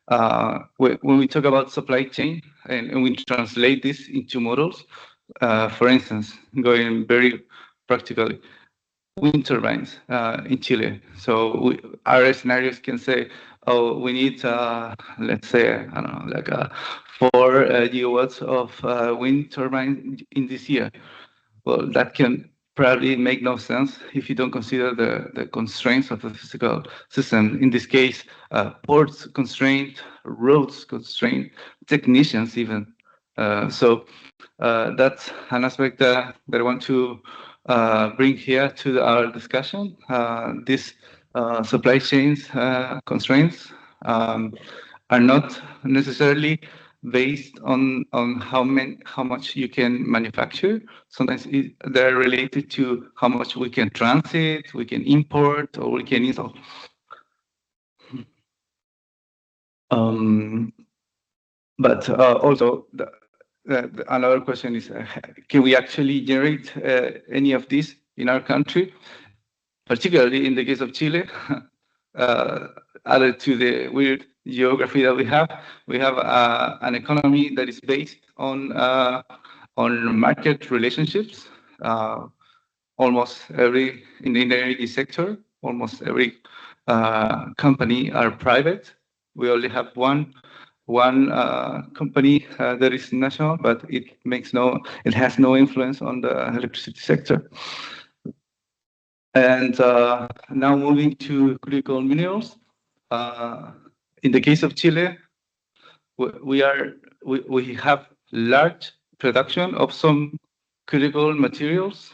When we talk about supply chain and we translate this into models, for instance, going very practically, wind turbines in Chile. So our scenarios can say, oh, we need, let's say, I don't know, like 4 gigawatts of wind turbines in this year. Well, that can probably make no sense if you don't consider the constraints of the physical system. In this case, ports constrained, roads constrained, technicians even. So that's an aspect that I want to bring here to our discussion. These supply chains constraints are not necessarily based on how much you can manufacture. Sometimes they're related to how much we can transit, we can import, or we can install. But also, another question is, can we actually generate any of this in our country? Particularly in the case of Chile, added to the weird geography that we have an economy that is based on market relationships. Almost every in the energy sector, almost every company are private. We only have one company that is national, but it has no influence on the electricity sector. And now moving to critical minerals. In the case of Chile, we have large production of some critical materials.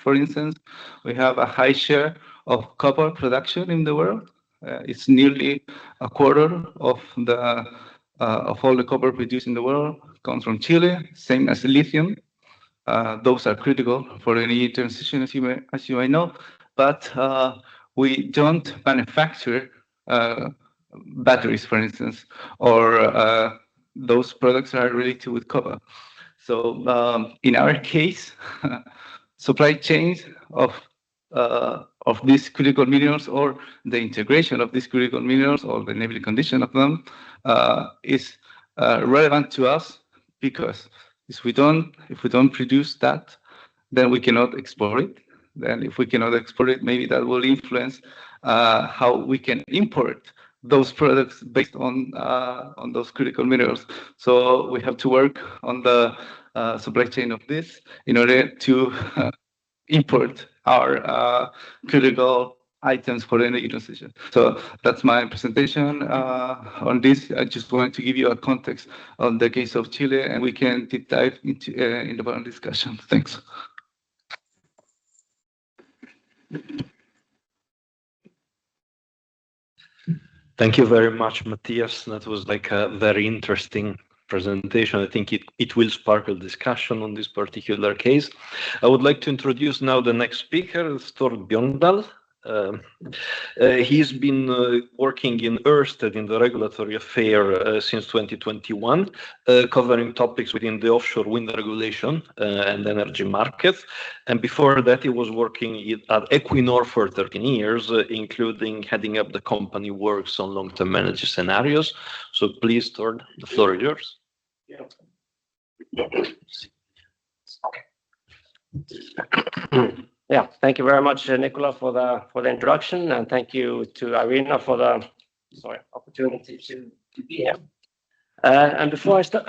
For instance, we have a high share of copper production in the world. It's nearly a quarter of all the copper produced in the world comes from Chile. Same as lithium. Those are critical for any transition, as you may know. But we don't manufacture batteries, for instance, or those products are related with copper. So in our case, supply chains of these critical minerals, or the integration of these critical minerals, or the enabling condition of them, is relevant to us because if we don't produce that, then we cannot export it. Then if we cannot export it, maybe that will influence how we can import those products based on those critical minerals. So we have to work on the supply chain of this in order to import our critical items for energy transition. So that's my presentation on this. I just wanted to give you a context on the case of Chile, and we can deep dive into in the panel discussion. Thanks. Thank you very much, Matthias. That was like a very interesting presentation. I think it will spark a discussion on this particular case. I would like to introduce now the next speaker, Stord Bjørndal. He's been working in Ørsted in the regulatory affair since 2021, covering topics within the offshore wind regulation and energy market. And before that, he was working at Equinor for 13 years, including heading up the company works on long-term energy scenarios. So please, Stord, the floor is yours. Yeah, thank you very much, Nicola, for the introduction, and thank you to IRENA for the opportunity to be here. And before I start,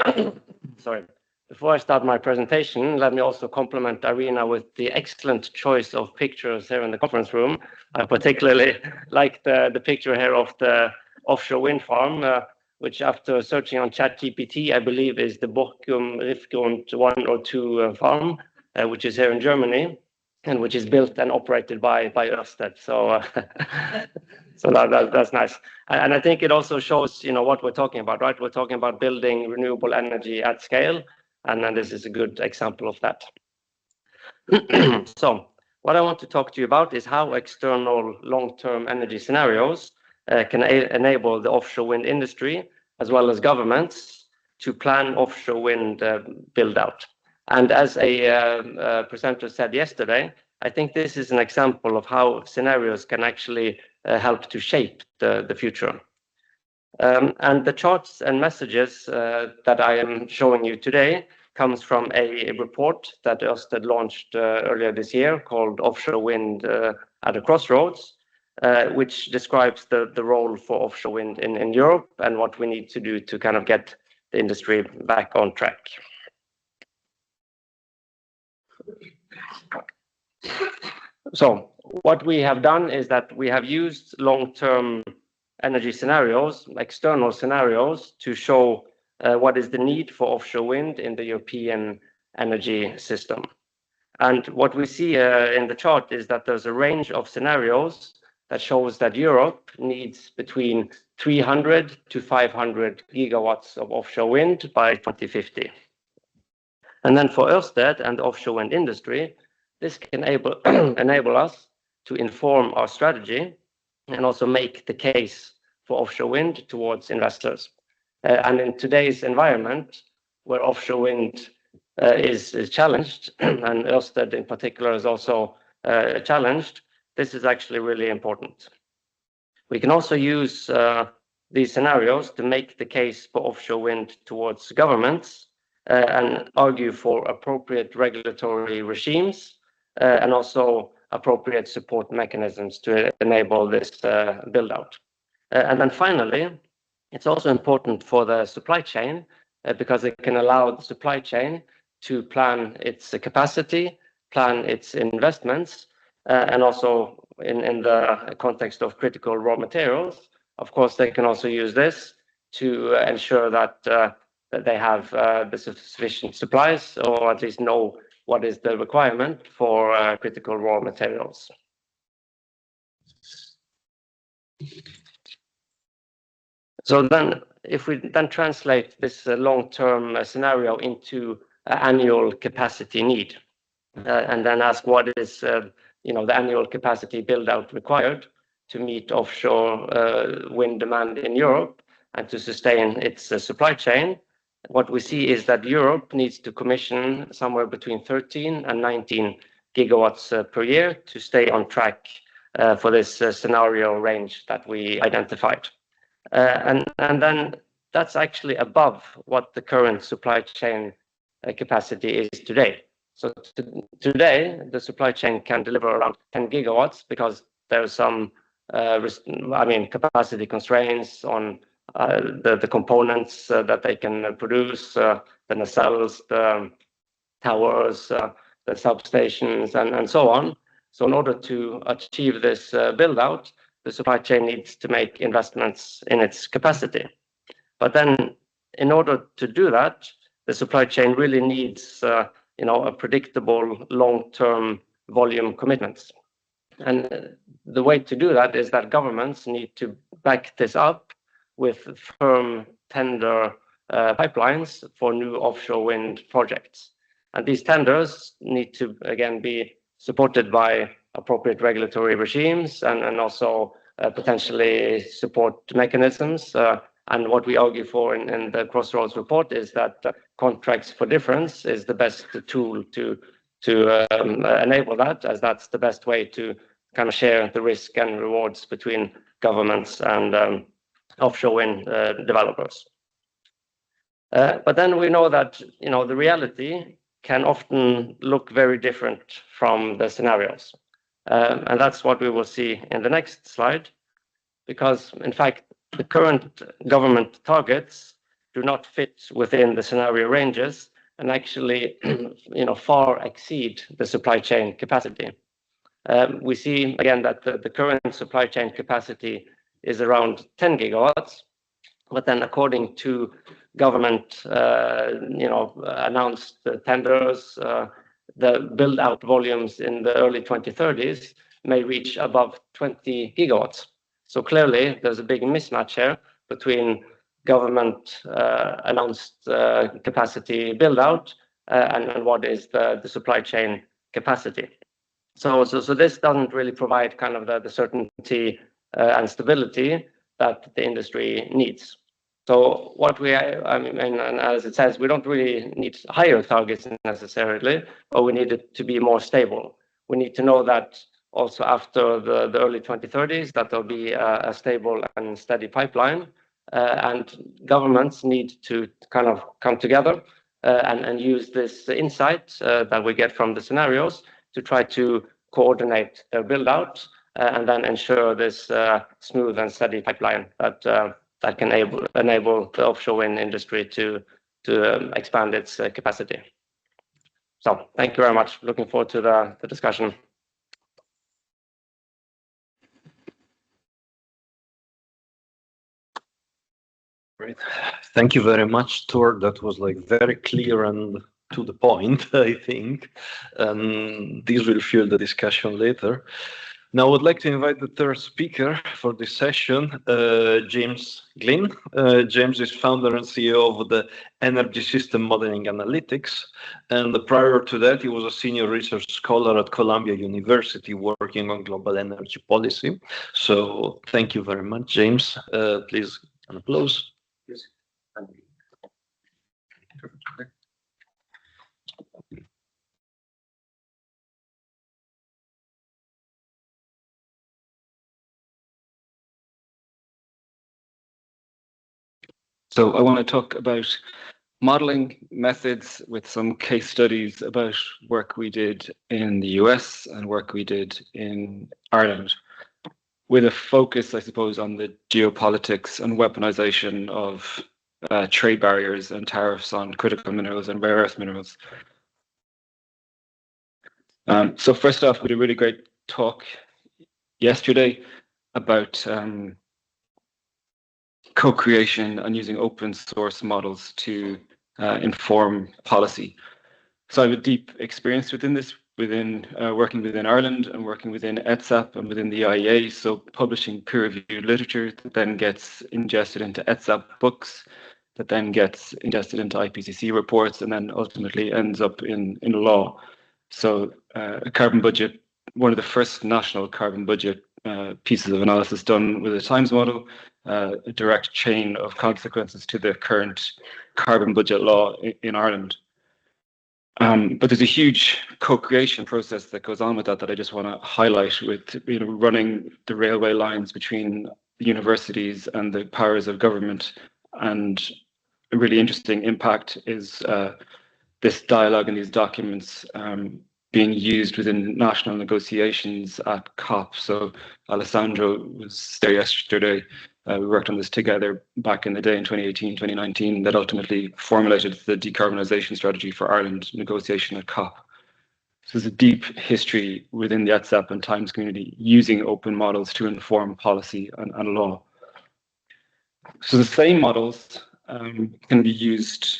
Before I start my presentation, let me also compliment IRENA with the excellent choice of pictures here in the conference room. I particularly like the picture here of the offshore wind farm, which after searching on ChatGPT, I believe is the Borkum Riffgrund 1 or 2 farm, which is here in Germany, and which is built and operated by Ørsted. So, so that's nice. And I think it also shows, what we're talking about, right? We're talking about building renewable energy at scale. And then this is a good example of that. So what I want to talk to you about is how external long-term energy scenarios can enable the offshore wind industry, as well as governments, to plan offshore wind build-out. And as a presenter said yesterday, I think this is an example of how scenarios can actually help to shape the future. And the charts and messages that I am showing you today comes from a report that Ørsted launched earlier this year called Offshore Wind at a Crossroads, which describes the role for offshore wind in Europe and what we need to do to kind of get the industry back on track. So what we have done is that we have used long-term energy scenarios, external scenarios, to show what is the need for offshore wind in the European energy system. And what we see in the chart is that there's a range of scenarios that shows that Europe needs between 300 to 500 gigawatts of offshore wind by 2050. And then for Ørsted and the offshore wind industry, this can enable us to inform our strategy and also make the case for offshore wind towards investors. And in today's environment, where offshore wind is challenged, and Ørsted in particular is also challenged, this is actually really important. We can also use these scenarios to make the case for offshore wind towards governments and argue for appropriate regulatory regimes and also appropriate support mechanisms to enable this build-out. And then finally, it's also important for the supply chain because it can allow the supply chain to plan its capacity, plan its investments, and also in the context of critical raw materials. Of course, they can also use this to ensure that they have the sufficient supplies, or at least know what is the requirement for critical raw materials. So then, if we then translate this long-term scenario into annual capacity need, and then ask what is the annual capacity build-out required to meet offshore wind demand in Europe and to sustain its supply chain, what we see is that Europe needs to commission somewhere between 13 and 19 gigawatts per year to stay on track for this scenario range that we identified. And then that's actually above what the current supply chain capacity is today. So today, the supply chain can deliver around 10 gigawatts because there's some capacity constraints on the components that they can produce, the nacelles, the towers, the substations, and so on. So in order to achieve this build-out, the supply chain needs to make investments in its capacity. But then in order to do that, the supply chain really needs a predictable long-term volume commitments. And the way to do that is that governments need to back this up with firm tender pipelines for new offshore wind projects. And these tenders need to, again, be supported by appropriate regulatory regimes and also potentially support mechanisms. And what we argue for in the Crossroads report is that contracts for difference is the best tool to enable that, as that's the best way to kind of share the risk and rewards between governments and offshore wind developers. But then we know that the reality can often look very different from the scenarios. And that's what we will see in the next slide, because in fact, the current government targets do not fit within the scenario ranges and actually far exceed the supply chain capacity. We see again that the current supply chain capacity is around 10 gigawatts, but then according to government announced tenders, the build out volumes in the early 2030s may reach above 20 gigawatts. So clearly there's a big mismatch here between government announced capacity build out and what is the supply chain capacity. So this doesn't really provide kind of the certainty and stability that the industry needs. So what I mean, and as it says, we don't really need higher targets necessarily, but we need it to be more stable. We need to know that also after the early 2030s, that there'll be a stable and steady pipeline, and governments need to kind of come together and use this insight that we get from the scenarios to try to coordinate their build out and then ensure this smooth and steady pipeline that can enable the offshore wind industry to expand its capacity. So thank you very much. Looking forward to the discussion. Great. Thank you very much, Tor. That was like very clear and to the point, I think. This will fuel the discussion later. Now I would like to invite the third speaker for this session, James Glynn. James is founder and CEO of the Energy System Modeling Analytics. And prior to that, he was a senior research scholar at Columbia University working on global energy policy. So thank you very much, James. Please, an applause. Yes. So I want to talk about modeling methods with some case studies about work we did in the US and work we did in Ireland, with a focus, I suppose, on the geopolitics and weaponization of trade barriers and tariffs on critical minerals and rare earth minerals. So first off, we did a really great talk yesterday about co-creation and using open source models to inform policy. So I have a deep experience within this, working within Ireland and working within ETSAP and within the IEA. So publishing peer-reviewed literature that then gets ingested into ETSAP books, that then gets ingested into IPCC reports, and then ultimately ends up in law. So a carbon budget, one of the first national carbon budget pieces of analysis done with a times model, a direct chain of consequences to the current carbon budget law in Ireland. But there's a huge co-creation process that goes on with that I just want to highlight, with running the railway lines between the universities and the powers of government. And a really interesting impact is this dialogue and these documents being used within national negotiations at COP. So Alessandro was there yesterday. We worked on this together back in the day in 2018, 2019, that ultimately formulated the decarbonisation strategy for Ireland negotiation at COP. So there's a deep history within the ETSAP and Times community using open models to inform policy and law. So the same models can be used,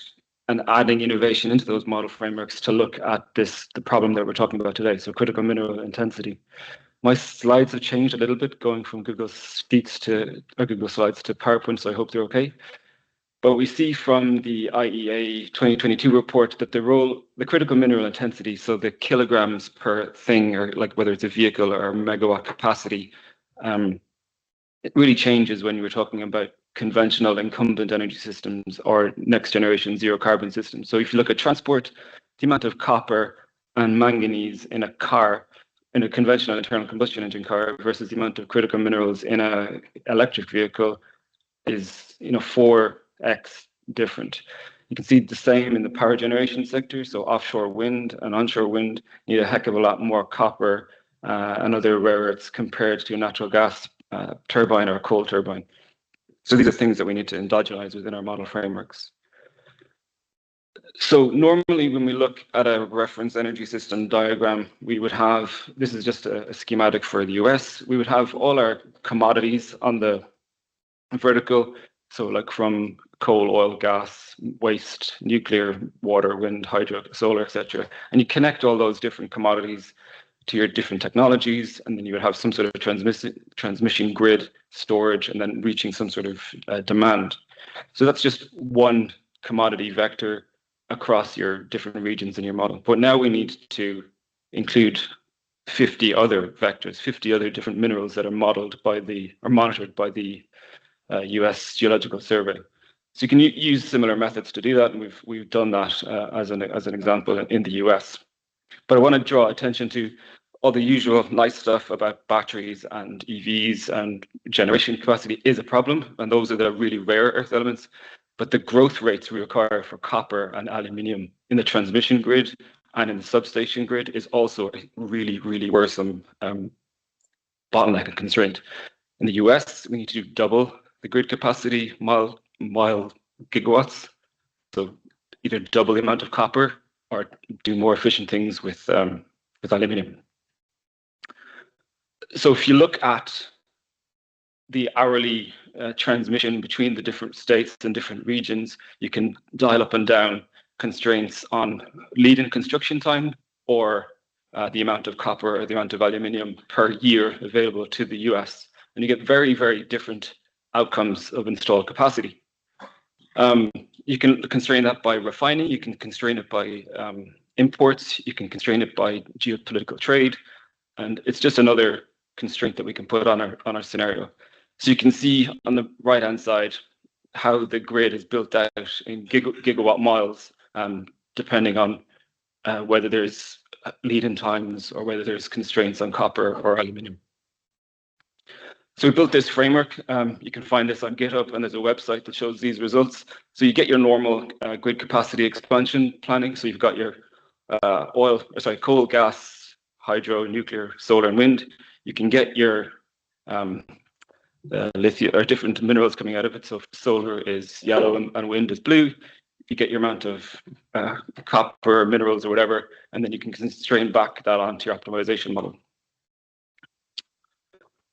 and adding innovation into those model frameworks to look at the problem that we're talking about today, so critical mineral intensity. My slides have changed a little bit, going from Google Slides to PowerPoint, so I hope they're okay. But we see from the IEA 2022 report that the critical mineral intensity, so the kilograms per thing, or like whether it's a vehicle or a megawatt capacity, it really changes when you were talking about conventional incumbent energy systems or next generation zero carbon systems. So if you look at transport, the amount of copper and manganese in a car, in a conventional internal combustion engine car, versus the amount of critical minerals in an electric vehicle is 4x different. You can see the same in the power generation sector. So offshore wind and onshore wind need a heck of a lot more copper and other rare earths compared to a natural gas turbine or a coal turbine. So these are things that we need to endogenize within our model frameworks. So normally when we look at a reference energy system diagram, we would have, this is just a schematic for the US, we would have all our commodities on the vertical. So like from coal, oil, gas, waste, nuclear, water, wind, hydro, solar, etc. And you connect all those different commodities to your different technologies, and then you would have some sort of transmission grid, storage, and then reaching some sort of demand. So that's just one commodity vector across your different regions in your model. But now we need to include 50 other vectors, 50 other different minerals that are modeled by or monitored by the US Geological Survey. So you can use similar methods to do that, and we've done that as an example in the US. But I want to draw attention to all the usual nice stuff about batteries and EVs, and generation capacity is a problem, and those are the really rare earth elements. But the growth rates we require for copper and aluminium in the transmission grid and in the substation grid is also a really, really worrisome bottleneck and constraint. In the US, we need to double the grid capacity mile gigawatts. So either double the amount of copper or do more efficient things with aluminium. So if you look at the hourly transmission between the different states and different regions, you can dial up and down constraints on lead-in construction time or the amount of copper or the amount of aluminium per year available to the US. And you get very, very different outcomes of installed capacity. You can constrain that by refining, you can constrain it by imports, you can constrain it by geopolitical trade, and it's just another constraint that we can put on our scenario. So you can see on the right-hand side how the grid is built out in gigawatt miles, depending on whether there's lead-in times or whether there's constraints on copper or aluminium. So we built this framework. You can find this on GitHub, and there's a website that shows these results. So you get your normal grid capacity expansion planning. So you've got your coal, gas, hydro, nuclear, solar, and wind. You can get your lithium or different minerals coming out of it. So if solar is yellow and wind is blue, you get your amount of copper, minerals, or whatever, and then you can constrain back that onto your optimization model.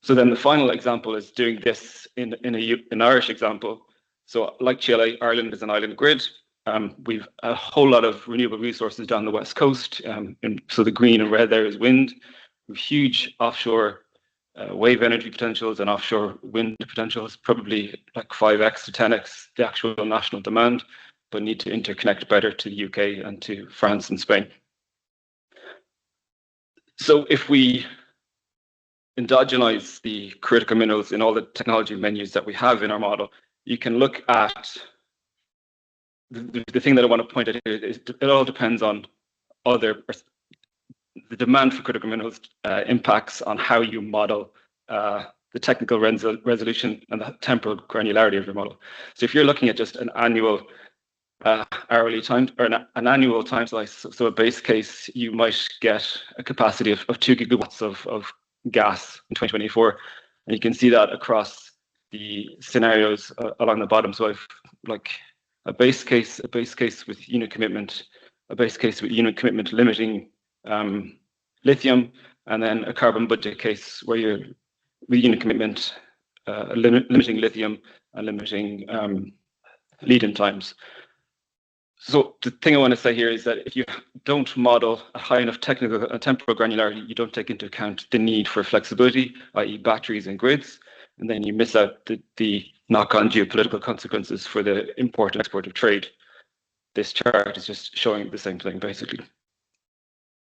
So then the final example is doing this in an Irish example. So like Chile, Ireland is an island grid. We've a whole lot of renewable resources down the west coast. So the green and red there is wind. We've huge offshore wave energy potentials and offshore wind potentials, probably like 5x to 10x the actual national demand, but need to interconnect better to the UK and to France and Spain. So if we endogenize the critical minerals in all the technology menus that we have in our model, you can look at the thing that I want to point out here is it all depends on the demand for critical minerals impacts on how you model the technical resolution and the temporal granularity of your model. So if you're looking at just an annual hourly time or an annual time slice, so a base case, you might get a capacity of 2 gigawatts of gas in 2024, and you can see that across the scenarios along the bottom. So I've like a base case with unit commitment, a base case with unit commitment limiting lithium, and then a carbon budget case where you're with unit commitment limiting lithium and limiting lead-in times. So the thing I want to say here is that if you don't model a high enough technical and temporal granularity, you don't take into account the need for flexibility, i.e. batteries and grids, and then you miss out the knock-on geopolitical consequences for the import and export of trade. This chart is just showing the same thing, basically,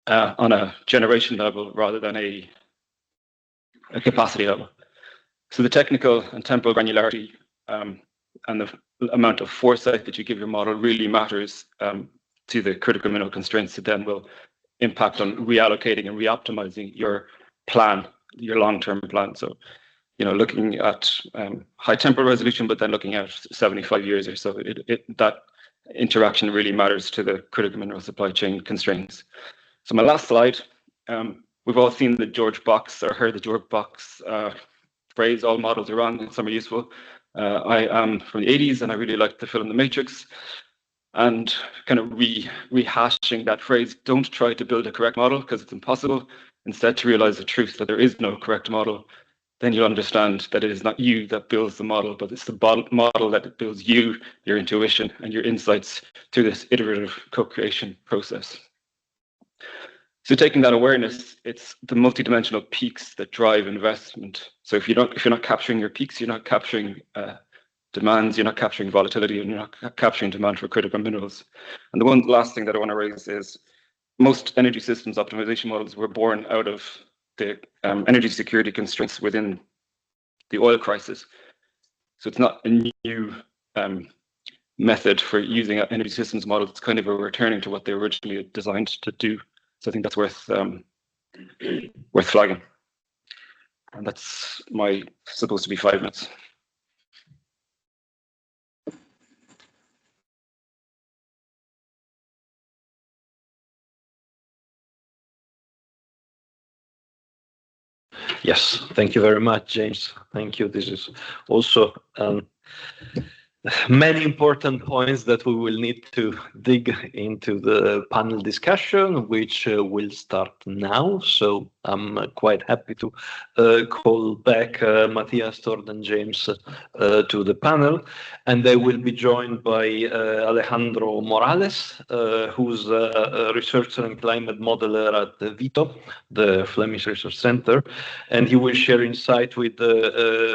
on a generation level rather than a capacity level. So the technical and temporal granularity and the amount of foresight that you give your model really matters to the critical mineral constraints that then will impact on reallocating and reoptimizing your plan, your long-term plan. So, you know, looking at high temporal resolution, but then looking at 75 years or so, that interaction really matters to the critical mineral supply chain constraints. So my last slide, we've all seen the George Box or heard the George Box phrase, all models are wrong and some are useful. I am from the 80s and I really liked the film The Matrix. and kind of rehashing that phrase, don't try to build a correct model because it's impossible. Instead, to realize the truth that there is no correct model, then you'll understand that it is not you that builds the model, but it's the model that builds you, your intuition, and your insights through this iterative co-creation process. So taking that awareness, it's the multidimensional peaks that drive investment. So if you're not capturing your peaks, you're not capturing demands, you're not capturing volatility, and you're not capturing demand for critical minerals. And the one last thing that I want to raise is most energy systems optimization models were born out of the energy security constraints within the oil crisis. So it's not a new method for using energy systems models. It's kind of a returning to what they were originally designed to do. So I think that's worth flagging. And that's supposed to be 5 minutes. Yes, thank you very much, James. Thank you. This is also many important points that we will need to dig into the panel discussion, which will start now. So I'm quite happy to call back Matthias, Tord, and James to the panel. And they will be joined by Alejandro Morales, who's a researcher and climate modeler at VITO, the Flemish Research Center. And he will share insight with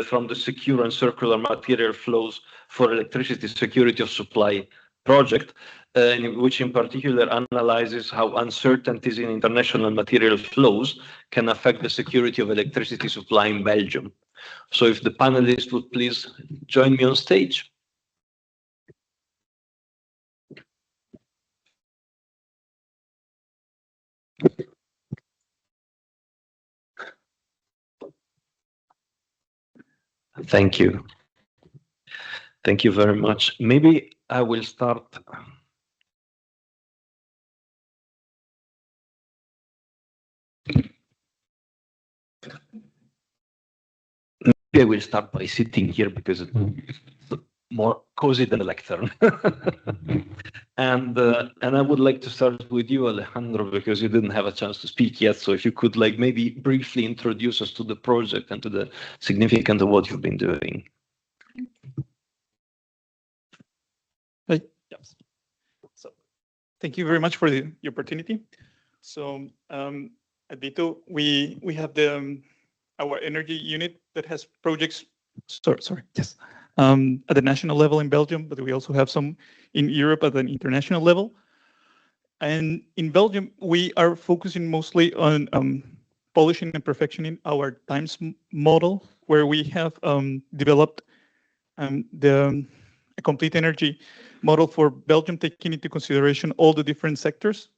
from the Secure and Circular Material Flows for Electricity Security of Supply project, which in particular analyzes how uncertainties in international material flows can affect the security of electricity supply in Belgium. So if the panelists would please join me on stage. Thank you. Thank you very much. Maybe I will start. Maybe I will start by sitting here because it's more cozy than a lectern. and I would like to start with you, Alejandro, because you didn't have a chance to speak yet. So if you could maybe briefly introduce us to the project and to the significance of what you've been doing. Yes. So thank you very much for the opportunity. So at VITO, we have our energy unit that has projects. Yes. At the national level in Belgium, but we also have some in Europe at an international level. And in Belgium, we are focusing mostly on polishing and perfectioning our times model, where we have developed a complete energy model for Belgium, taking into consideration all the different sectors.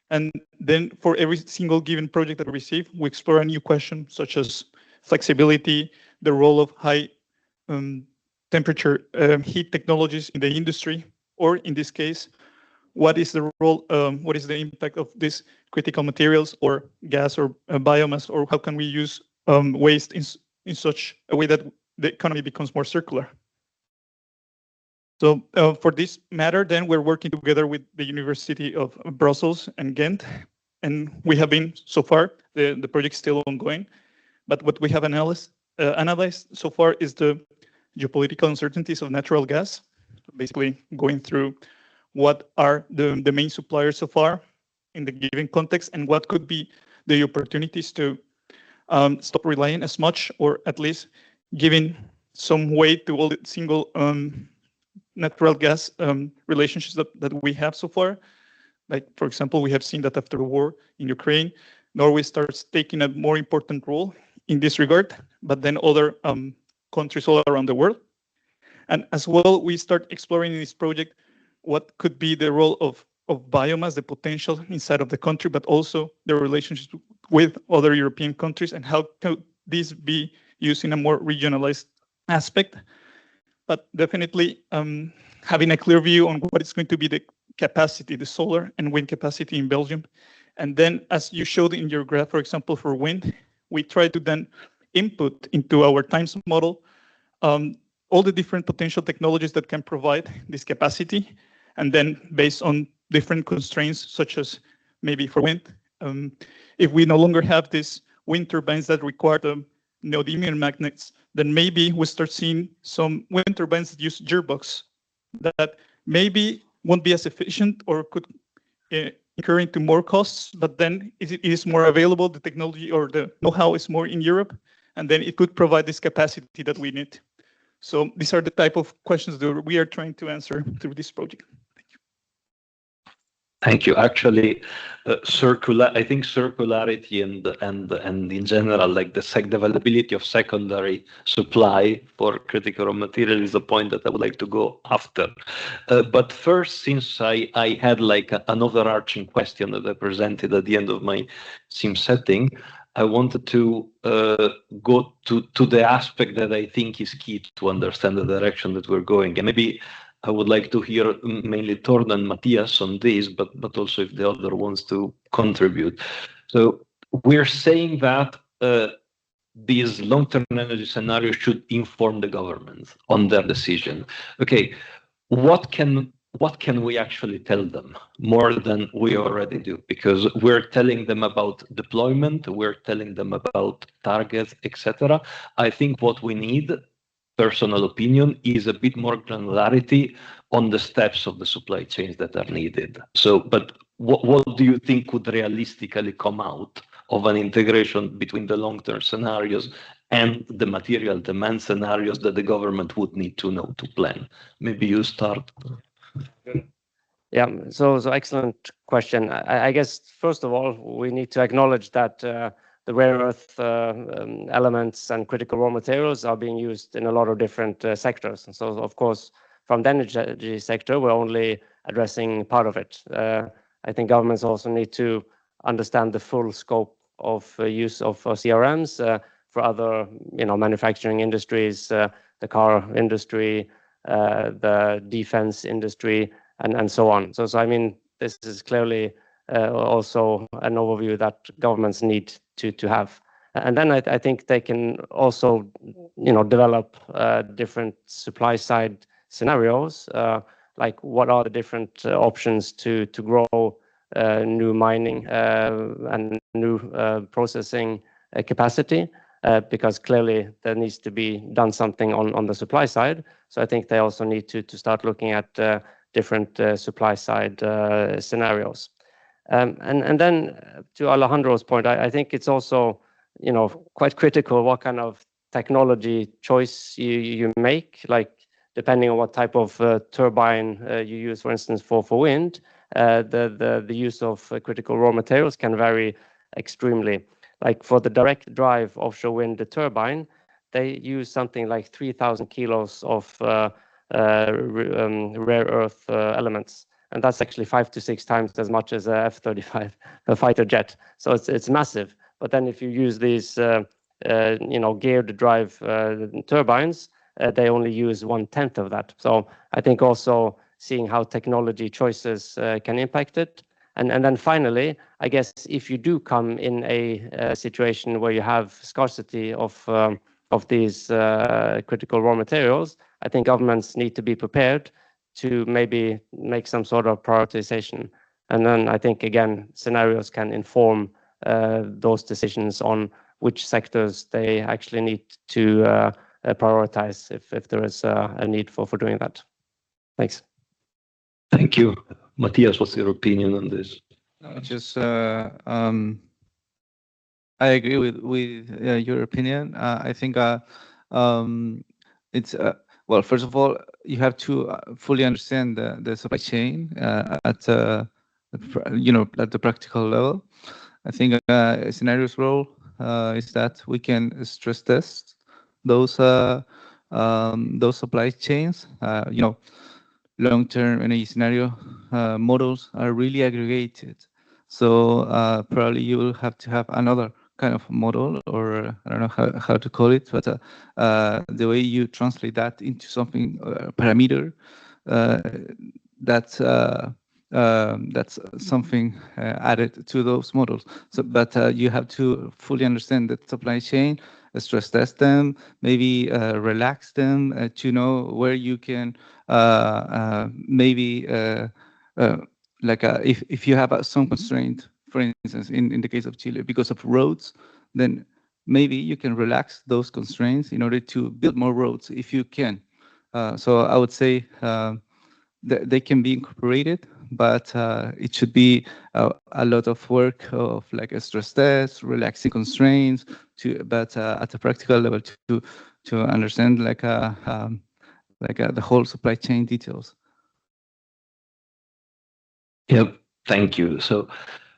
And then for every single given project that we receive, we explore a new question, such as flexibility, the role of high temperature heat technologies in the industry, or in this case, what is the role, what is the impact of these critical materials or gas or biomass, or how can we use waste in such a way that the economy becomes more circular? So for this matter, then we're working together with the University of Brussels and Ghent, and we have been, so far, the project is still ongoing, but what we have analyzed so far is the geopolitical uncertainties of natural gas, basically going through what are the main suppliers so far in the given context, and what could be the opportunities to stop relying as much, or at least giving some weight to all the single natural gas relationships that we have so far. Like, for example, we have seen that after the war in Ukraine, Norway starts taking a more important role in this regard, but then other countries all around the world. And as well, we start exploring in this project what could be the role of biomass, the potential inside of the country, but also the relationships with other European countries, and how could this be used in a more regionalized aspect. But definitely having a clear view on what is going to be the capacity, the solar and wind capacity in Belgium. And then, as you showed in your graph, for example, for wind, we try to then input into our times model all the different potential technologies that can provide this capacity. And then based on different constraints, such as maybe for wind, if we no longer have these wind turbines that require the neodymium magnets, then maybe we start seeing some wind turbines that use gearbox that maybe won't be as efficient or could incur into more costs, but then it is more available, the technology or the know-how is more in Europe, and then it could provide this capacity that we need. So these are the type of questions that we are trying to answer through this project. Thank you. Actually, I think circularity and in general, like the availability of secondary supply for critical raw material is a point that I would like to go after. But first, since I had like an overarching question that I presented at the end of my sim setting, I wanted to go to the aspect that I think is key to understand the direction that we're going. And maybe I would like to hear mainly Tord and Matthias on this, but also if the other wants to contribute. So we're saying that these long-term energy scenarios should inform the government on their decision. Okay, what can we actually tell them more than we already do? Because we're telling them about deployment, we're telling them about targets, etc. I think what we need, personal opinion, is a bit more granularity on the steps of the supply chains that are needed. So, but what do you think could realistically come out of an integration between the long-term scenarios and the material demand scenarios that the government would need to know to plan? Maybe you start. Yeah, so excellent question. I guess, first of all, we need to acknowledge that the rare earth elements and critical raw materials are being used in a lot of different sectors. And so, of course, from the energy sector, we're only addressing part of it. I think governments also need to understand the full scope of use of CRMs for other, manufacturing industries, the car industry, the defense industry, and so on. So I mean, this is clearly also an overview that governments need to have. And then I think they can also, develop different supply side scenarios, like what are the different options to grow new mining and new processing capacity, because clearly there needs to be done something on the supply side. So I think they also need to start looking at different supply side scenarios. And then to Alejandro's point, I think it's also, quite critical what kind of technology choice you make, like depending on what type of turbine you use, for instance, for wind, the use of critical raw materials can vary extremely. Like for the direct drive offshore wind turbine, they use something like 3,000 kilos of rare earth elements, and that's actually 5 to 6 times as much as a F-35 fighter jet. So it's massive. But then if you use these geared drive turbines, they only use 1/10 of that. So I think also seeing how technology choices can impact it. And then finally, I guess if you do come in a situation where you have scarcity of these critical raw materials, I think governments need to be prepared to maybe make some sort of prioritization. And then I think, again, scenarios can inform those decisions on which sectors they actually need to prioritize if there is a need for doing that. Thanks. Thank you. Matthias, what's your opinion on this? I agree with your opinion. I think it's well. First of all, you have to fully understand the supply chain at the practical level. I think a scenario's role is that we can stress test those supply chains. Long-term energy scenario models are really aggregated. So probably you will have to have another kind of model, or I don't know how to call it, but the way you translate that into something parameter that That's something added to those models. So, but you have to fully understand the supply chain, stress test them, maybe relax them to know where you can maybe if you have some constraint, for instance, in the case of Chile, because of roads, then maybe you can relax those constraints in order to build more roads if you can. So I would say they can be incorporated, but it should be a lot of work of like a stress test, relaxing constraints, but at a practical level to understand the whole supply chain details. Yeah, thank you. So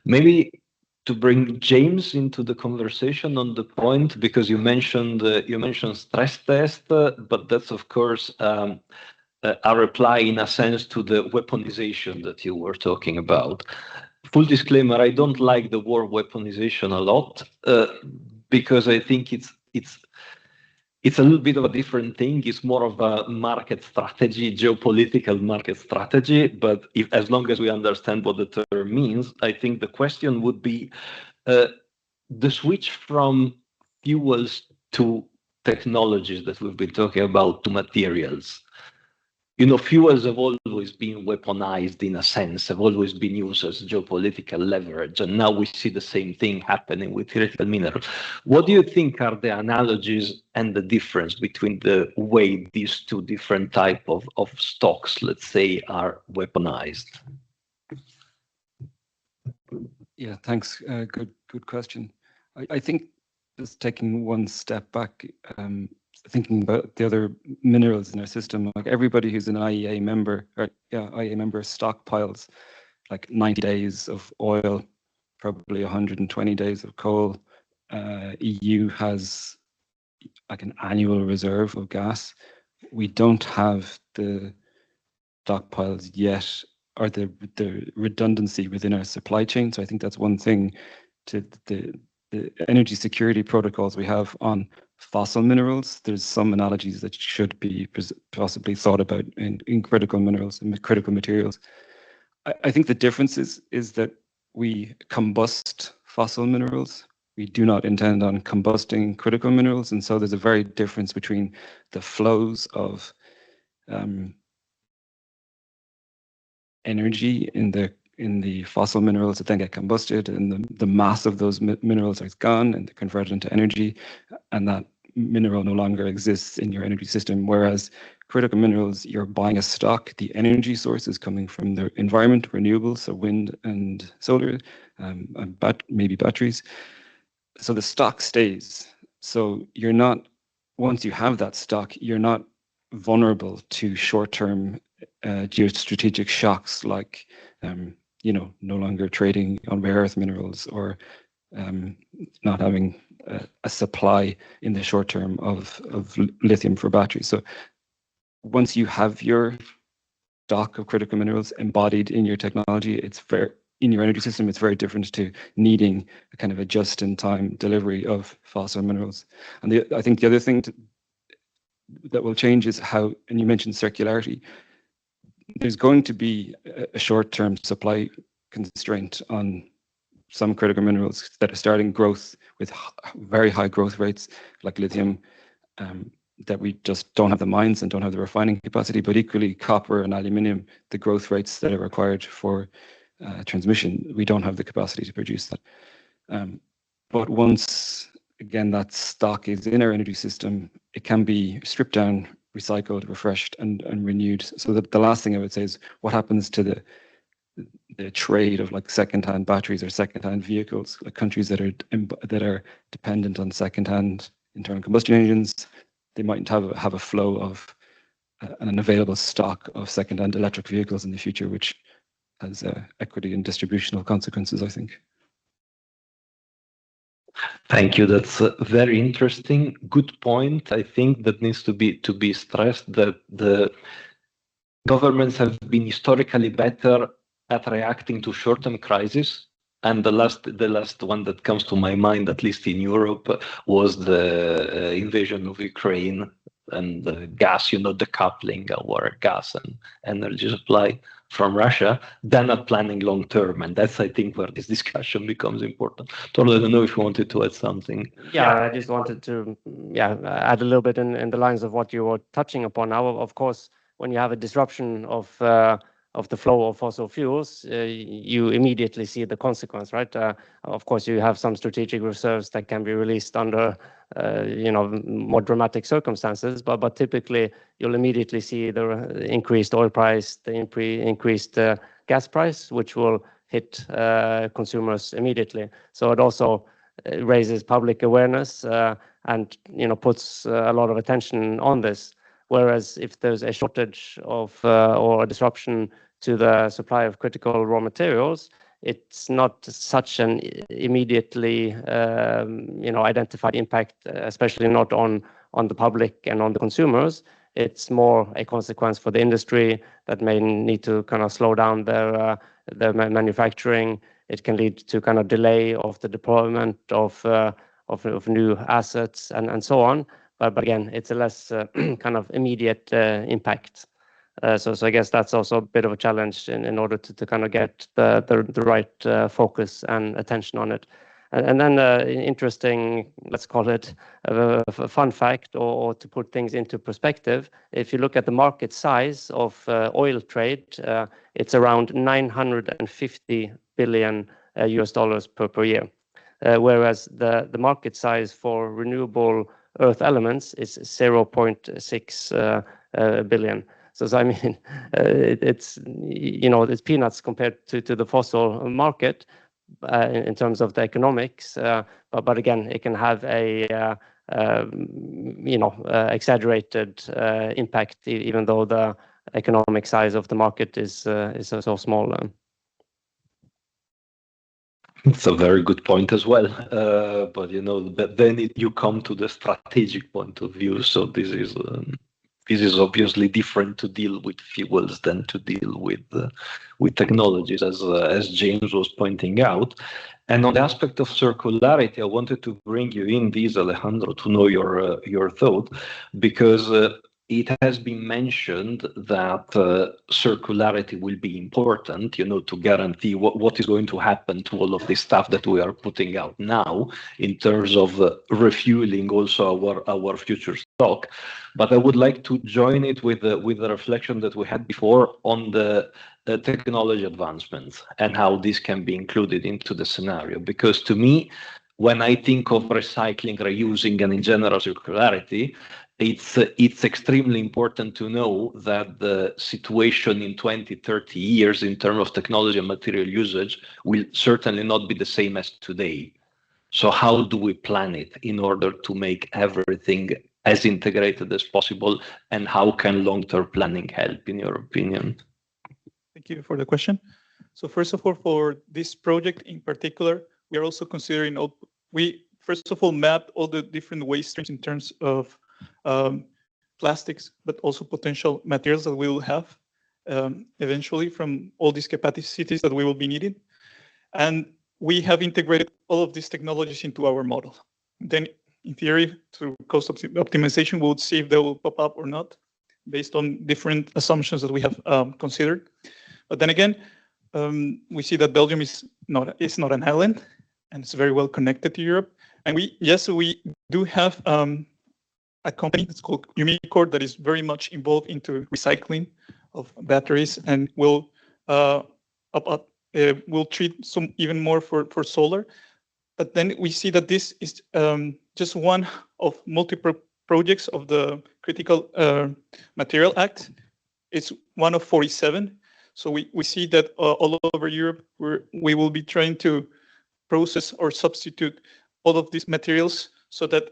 maybe to bring James into the conversation on the point, because you mentioned stress test, but that's of course a reply in a sense to the weaponization that you were talking about. Full disclaimer: I don't like the word weaponization a lot because I think it's a little bit of a different thing. It's more of a market strategy, geopolitical market strategy. But as long as we understand what the term means, I think the question would be the switch from fuels to technologies that we've been talking about to materials. You know, fuels have always been weaponized in a sense, have always been used as geopolitical leverage, and now we see the same thing happening with critical minerals. What do you think are the analogies and the difference between the way these two different type of stocks, let's say, are weaponized? Yeah, thanks. Good question. I think just taking one step back, thinking about the other minerals in our system, like everybody who's an IEA member, IEA member stockpiles like 90 days of oil, probably 120 days of coal. EU has like an annual reserve of gas. We don't have the stockpiles yet, or the redundancy within our supply chain. So I think that's one thing to the energy security protocols we have on fossil minerals. There's some analogies that should be possibly thought about in critical minerals and critical materials. I think the difference is that we combust fossil minerals. We do not intend on combusting critical minerals, and so there's a very difference between the flows of energy in the fossil minerals that then get combusted, and the mass of those minerals is gone and they're converted into energy, and that mineral no longer exists in your energy system. Whereas critical minerals, you're buying a stock. The energy source is coming from the environment, renewables, so wind and solar, and maybe batteries. So the stock stays. So you're not, once you have that stock, you're not vulnerable to short-term geostrategic shocks like, no longer trading on rare earth minerals, or not having a supply in the short term of lithium for batteries. So once you have your stock of critical minerals embodied in your technology, in your energy system, it's very different to needing a kind of a just-in-time delivery of fossil minerals. And I think the other thing that will change is how, and you mentioned circularity, there's going to be a short-term supply constraint on some critical minerals that are starting growth with very high growth rates, like lithium, that we just don't have the mines and don't have the refining capacity. But equally, copper and aluminium, the growth rates that are required for transmission, we don't have the capacity to produce that. But once, again, that stock is in our energy system, it can be stripped down, recycled, refreshed, and renewed. So the last thing I would say is what happens to the trade of like second-hand batteries or second-hand vehicles, like countries that are dependent on second-hand internal combustion engines. They might have a flow of an available stock of second-hand electric vehicles in the future, which has equity and distributional consequences, I think. Thank you. That's very interesting. Good point. I think that needs to be stressed, that the governments have been historically better at reacting to short-term crises. And the last one that comes to my mind, at least in Europe, was the invasion of Ukraine and the gas, decoupling our gas and energy supply. from Russia, they're not planning long term, and that's I think where this discussion becomes important. Tolo, I don't know if you wanted to add something. Yeah, I just wanted to add a little bit in the lines of what you were touching upon now. Of course, when you have a disruption of the flow of fossil fuels, you immediately see the consequence, right? Of course, you have some strategic reserves that can be released under more dramatic circumstances, but typically you'll immediately see the increased oil price, the increased gas price, which will hit consumers immediately. So it also raises public awareness and puts a lot of attention on this. Whereas if there's a shortage of or a disruption to the supply of critical raw materials, it's not such an immediately identified impact, especially not on the public and on the consumers. It's more a consequence for the industry that may need to kind of slow down their manufacturing. It can lead to kind of delay of the deployment of new assets and so on. But again, it's a less kind of immediate impact. So I guess that's also a bit of a challenge in order to kind of get the right focus and attention on it. And then interesting, let's call it a fun fact, or to put things into perspective, if you look at the market size of oil trade, it's around 950 billion US dollars per year. Whereas the market size for renewable earth elements is 0.6 billion. So I mean, it's peanuts compared to the fossil market in terms of the economics. But again, it can have a exaggerated impact, even though the economic size of the market is so small. It's a very good point as well. But then you come to the strategic point of view. So this is obviously different to deal with fuels than to deal with technologies, as James was pointing out. And on the aspect of circularity, I wanted to bring you in this, Alejandro, to know your thought, because it has been mentioned that circularity will be important, to guarantee what is going to happen to all of this stuff that we are putting out now in terms of refueling also our future stock. But I would like to join it with the reflection that we had before on the technology advancements and how this can be included into the scenario. Because to me, when I think of recycling, reusing, and in general circularity, it's extremely important to know that the situation in 20, 30 years in terms of technology and material usage will certainly not be the same as today. So how do we plan it in order to make everything as integrated as possible? And how can long-term planning help, in your opinion? Thank you for the question. So first of all, for this project in particular, we are also considering, we first of all mapped all the different waste streams in terms of plastics, but also potential materials that we will have eventually from all these capacities that we will be needing. And we have integrated all of these technologies into our model. Then in theory, through cost optimization, we would see if they will pop up or not based on different assumptions that we have considered. But then again, we see that Belgium is not an island, and it's very well connected to Europe. And we do have a company that's called Umicore that is very much involved into recycling of batteries and will treat some even more for solar. But then we see that this is just one of multiple projects of the Critical Material Act. It's one of 47. So we see that all over Europe, we will be trying to process or substitute all of these materials so that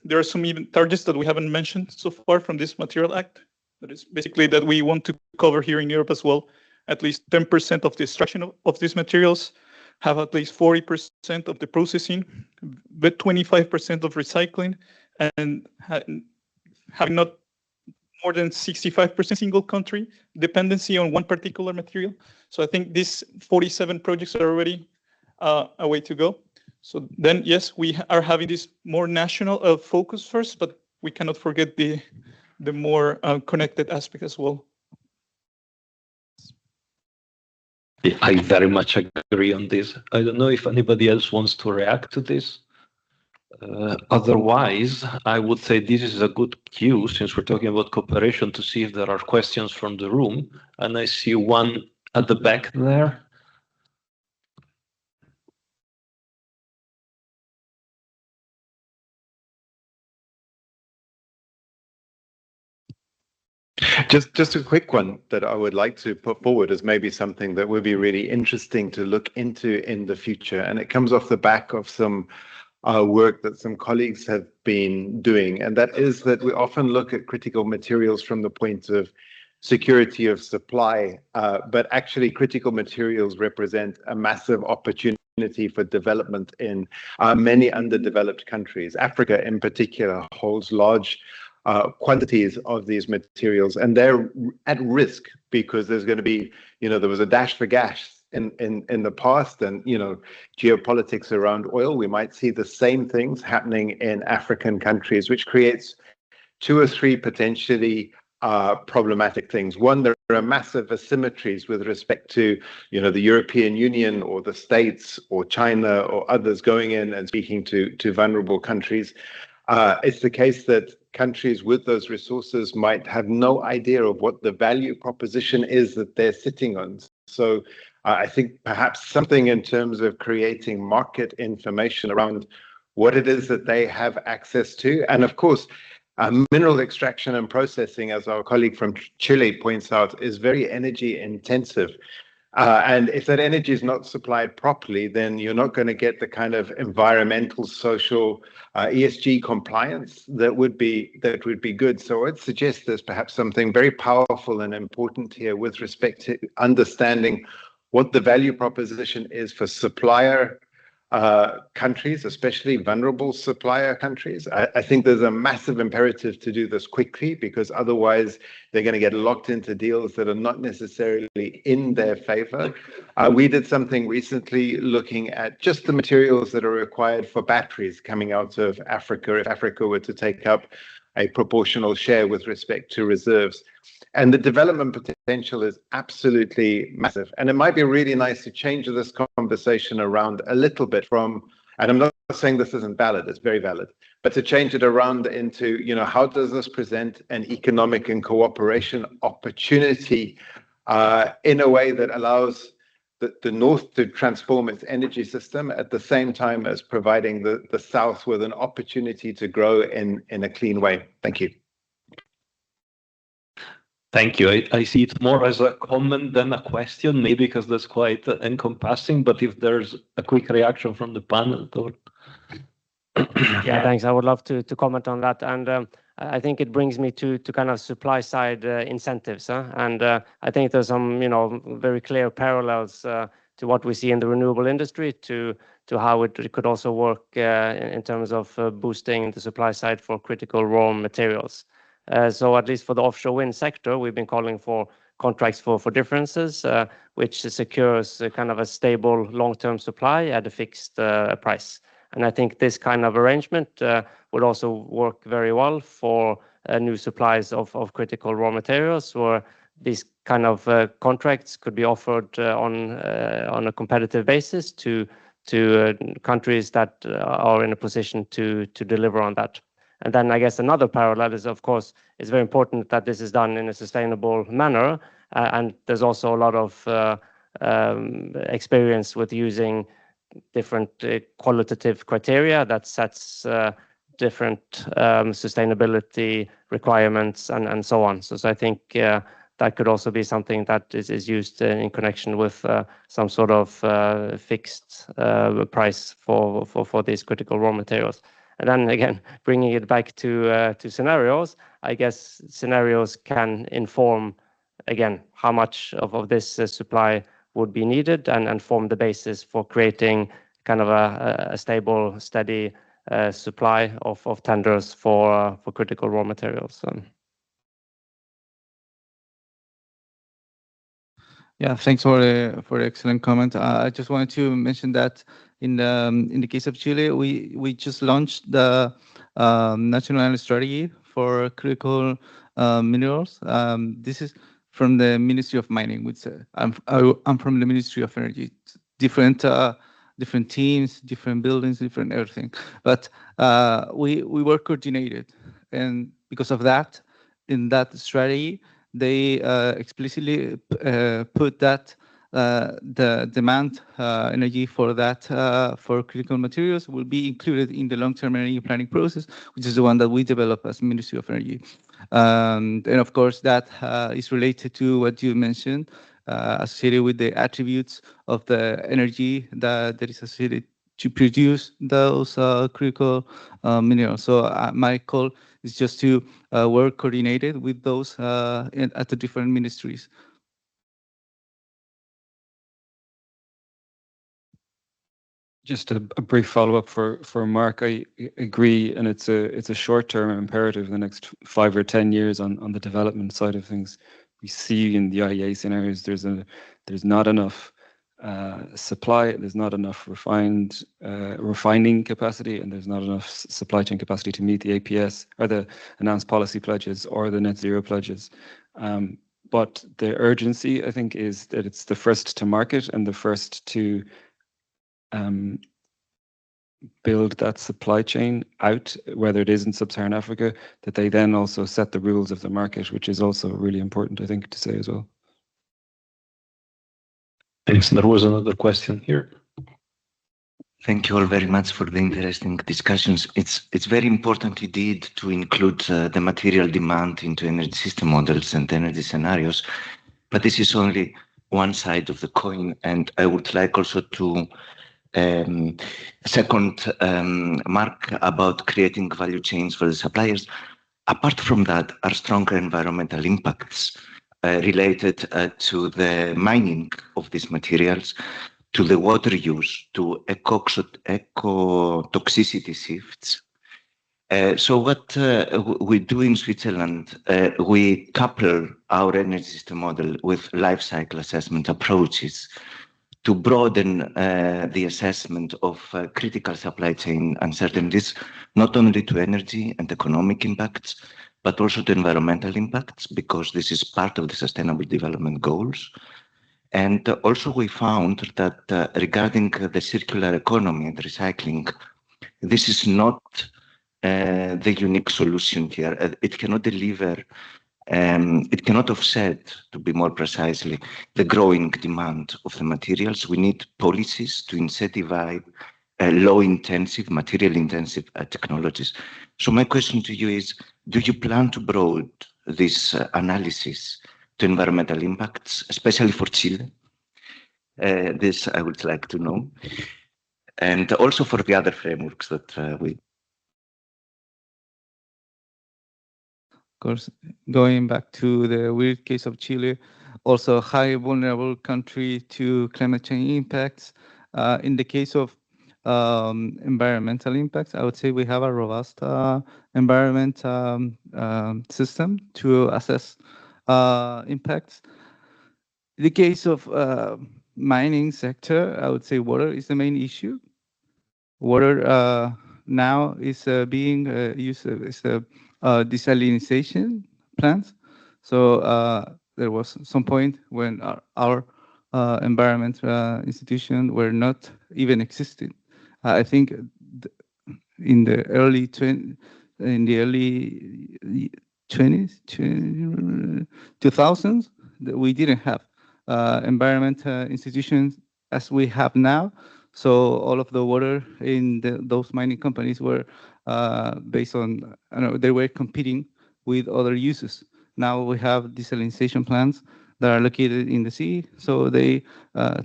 there are some even targets that we haven't mentioned so far from this Material Act. That is basically that we want to cover here in Europe as well, at least 10% of the extraction of these materials, have at least 40% of the processing, with 25% of recycling, and having not more than 65% single country dependency on one particular material. So I think these 47 projects are already a way to go. So then, yes, we are having this more national focus first, but we cannot forget the more connected aspect as well. I very much agree on this. I don't know if anybody else wants to react to this. Otherwise, I would say this is a good cue, since we're talking about cooperation, to see if there are questions from the room. And I see one at the back there. Just a quick one that I would like to put forward as maybe something that would be really interesting to look into in the future. And it comes off the back of some work that some colleagues have been doing. And that is that we often look at critical materials from the point of security of supply, but actually critical materials represent a massive opportunity for development in many underdeveloped countries. Africa in particular holds large quantities of these materials, and they're at risk because there's going to be, there was a dash for gas in the past, and geopolitics around oil. We might see the same things happening in African countries, which creates two or three potentially problematic things. One, there are massive asymmetries with respect to, the European Union or the States or China or others going in and speaking to vulnerable countries. It's the case that countries with those resources might have no idea of what the value proposition is that they're sitting on. So I think perhaps something in terms of creating market information around what it is that they have access to. And of course, mineral extraction and processing, as our colleague from Chile points out, is very energy intensive. And if that energy is not supplied properly, then you're not going to get the kind of environmental, social, ESG compliance that would be good. So I'd suggest there's perhaps something very powerful and important here with respect to understanding what the value proposition is for supplier countries, especially vulnerable supplier countries. I think there's a massive imperative to do this quickly, because otherwise they're going to get locked into deals that are not necessarily in their favor. We did something recently looking at just the materials that are required for batteries coming out of Africa, if Africa were to take up a proportional share with respect to reserves. And the development potential is absolutely massive. And it might be really nice to change this conversation around a little bit from, and I'm not saying this isn't valid, it's very valid, but to change it around into, how does this present an economic and cooperation opportunity in a way that allows the North to transform its energy system at the same time as providing the South with an opportunity to grow in a clean way. Thank you. Thank you. I see it more as a comment than a question, maybe because that's quite encompassing, but if there's a quick reaction from the panel. Yeah, thanks. I would love to comment on that. And I think it brings me to kind of supply side incentives. And I think there's some, very clear parallels to what we see in the renewable industry to how it could also work in terms of boosting the supply side for critical raw materials. So at least for the offshore wind sector, we've been calling for contracts for differences, which secures kind of a stable long-term supply at a fixed price. And I think this kind of arrangement would also work very well for new supplies of critical raw materials, where these kind of contracts could be offered on a competitive basis to countries that are in a position to deliver on that. And then I guess another parallel is, of course, it's very important that this is done in a sustainable manner. And there's also a lot of experience with using different qualitative criteria that sets different sustainability requirements and so on. So I think that could also be something that is used in connection with some sort of fixed price for these critical raw materials. And then again, bringing it back to scenarios, I guess scenarios can inform, again, how much of this supply would be needed and form the basis for creating kind of a stable, steady supply of tenders for critical raw materials. Yeah, thanks for the excellent comment. I just wanted to mention that in the case of Chile, we just launched the national strategy for critical minerals. This is from the Ministry of Mining. Which I'm from the Ministry of Energy. Different teams, different buildings, different everything. But we work coordinated, and because of that, in that strategy, they explicitly put that the demand energy for that for critical materials will be included in the long-term energy planning process, which is the one that we develop as Ministry of Energy. And of course, that is related to what you mentioned, associated with the attributes of the energy that is associated to produce those critical minerals. So my call is just to work coordinated with those at the different ministries. Just a brief follow-up for Mark. I agree, and it's a short-term imperative in the next 5 or 10 years on the development side of things. We see in the IEA scenarios there's not enough supply, there's not enough refining capacity, and there's not enough supply chain capacity to meet the APS or the announced policy pledges or the net zero pledges. But the urgency, I think, is that it's the first to market and the first to build that supply chain out, whether it is in sub-Saharan Africa, that they then also set the rules of the market, which is also really important, I think, to say as well. Thanks. There was another question here. Thank you all very much for the interesting discussions. It's very important indeed to include the material demand into energy system models and energy scenarios, but this is only one side of the coin, and I would like also to second Mark about creating value chains for the suppliers. Apart from that, are stronger environmental impacts related to the mining of these materials, to the water use, to eco-toxicity shifts. So what we do in Switzerland, we couple our energy system model with life cycle assessment approaches to broaden the assessment of critical supply chain uncertainties, not only to energy and economic impacts, but also to environmental impacts, because this is part of the Sustainable Development Goals. And also we found that regarding the circular economy and recycling, this is not the unique solution here. It cannot deliver, it cannot offset, to be more precisely, the growing demand of the materials. We need policies to incentivize low-intensive, material-intensive technologies. So my question to you is, do you plan to broaden this analysis to environmental impacts, especially for Chile? This I would like to know. And also for the other frameworks that we... Of course, going back to the weird case of Chile, also a high vulnerable country to climate change impacts. In the case of environmental impacts, I would say we have a robust environment system to assess impacts. In the case of mining sector, I would say water is the main issue. Water now is being used as desalination plants. So there was some point when our environment institution were not even existing. I think in the early 20s, 2000s, we didn't have environment institutions as we have now. So all of the water in those mining companies were based on, they were competing with other uses. Now we have desalination plants that are located in the sea, so they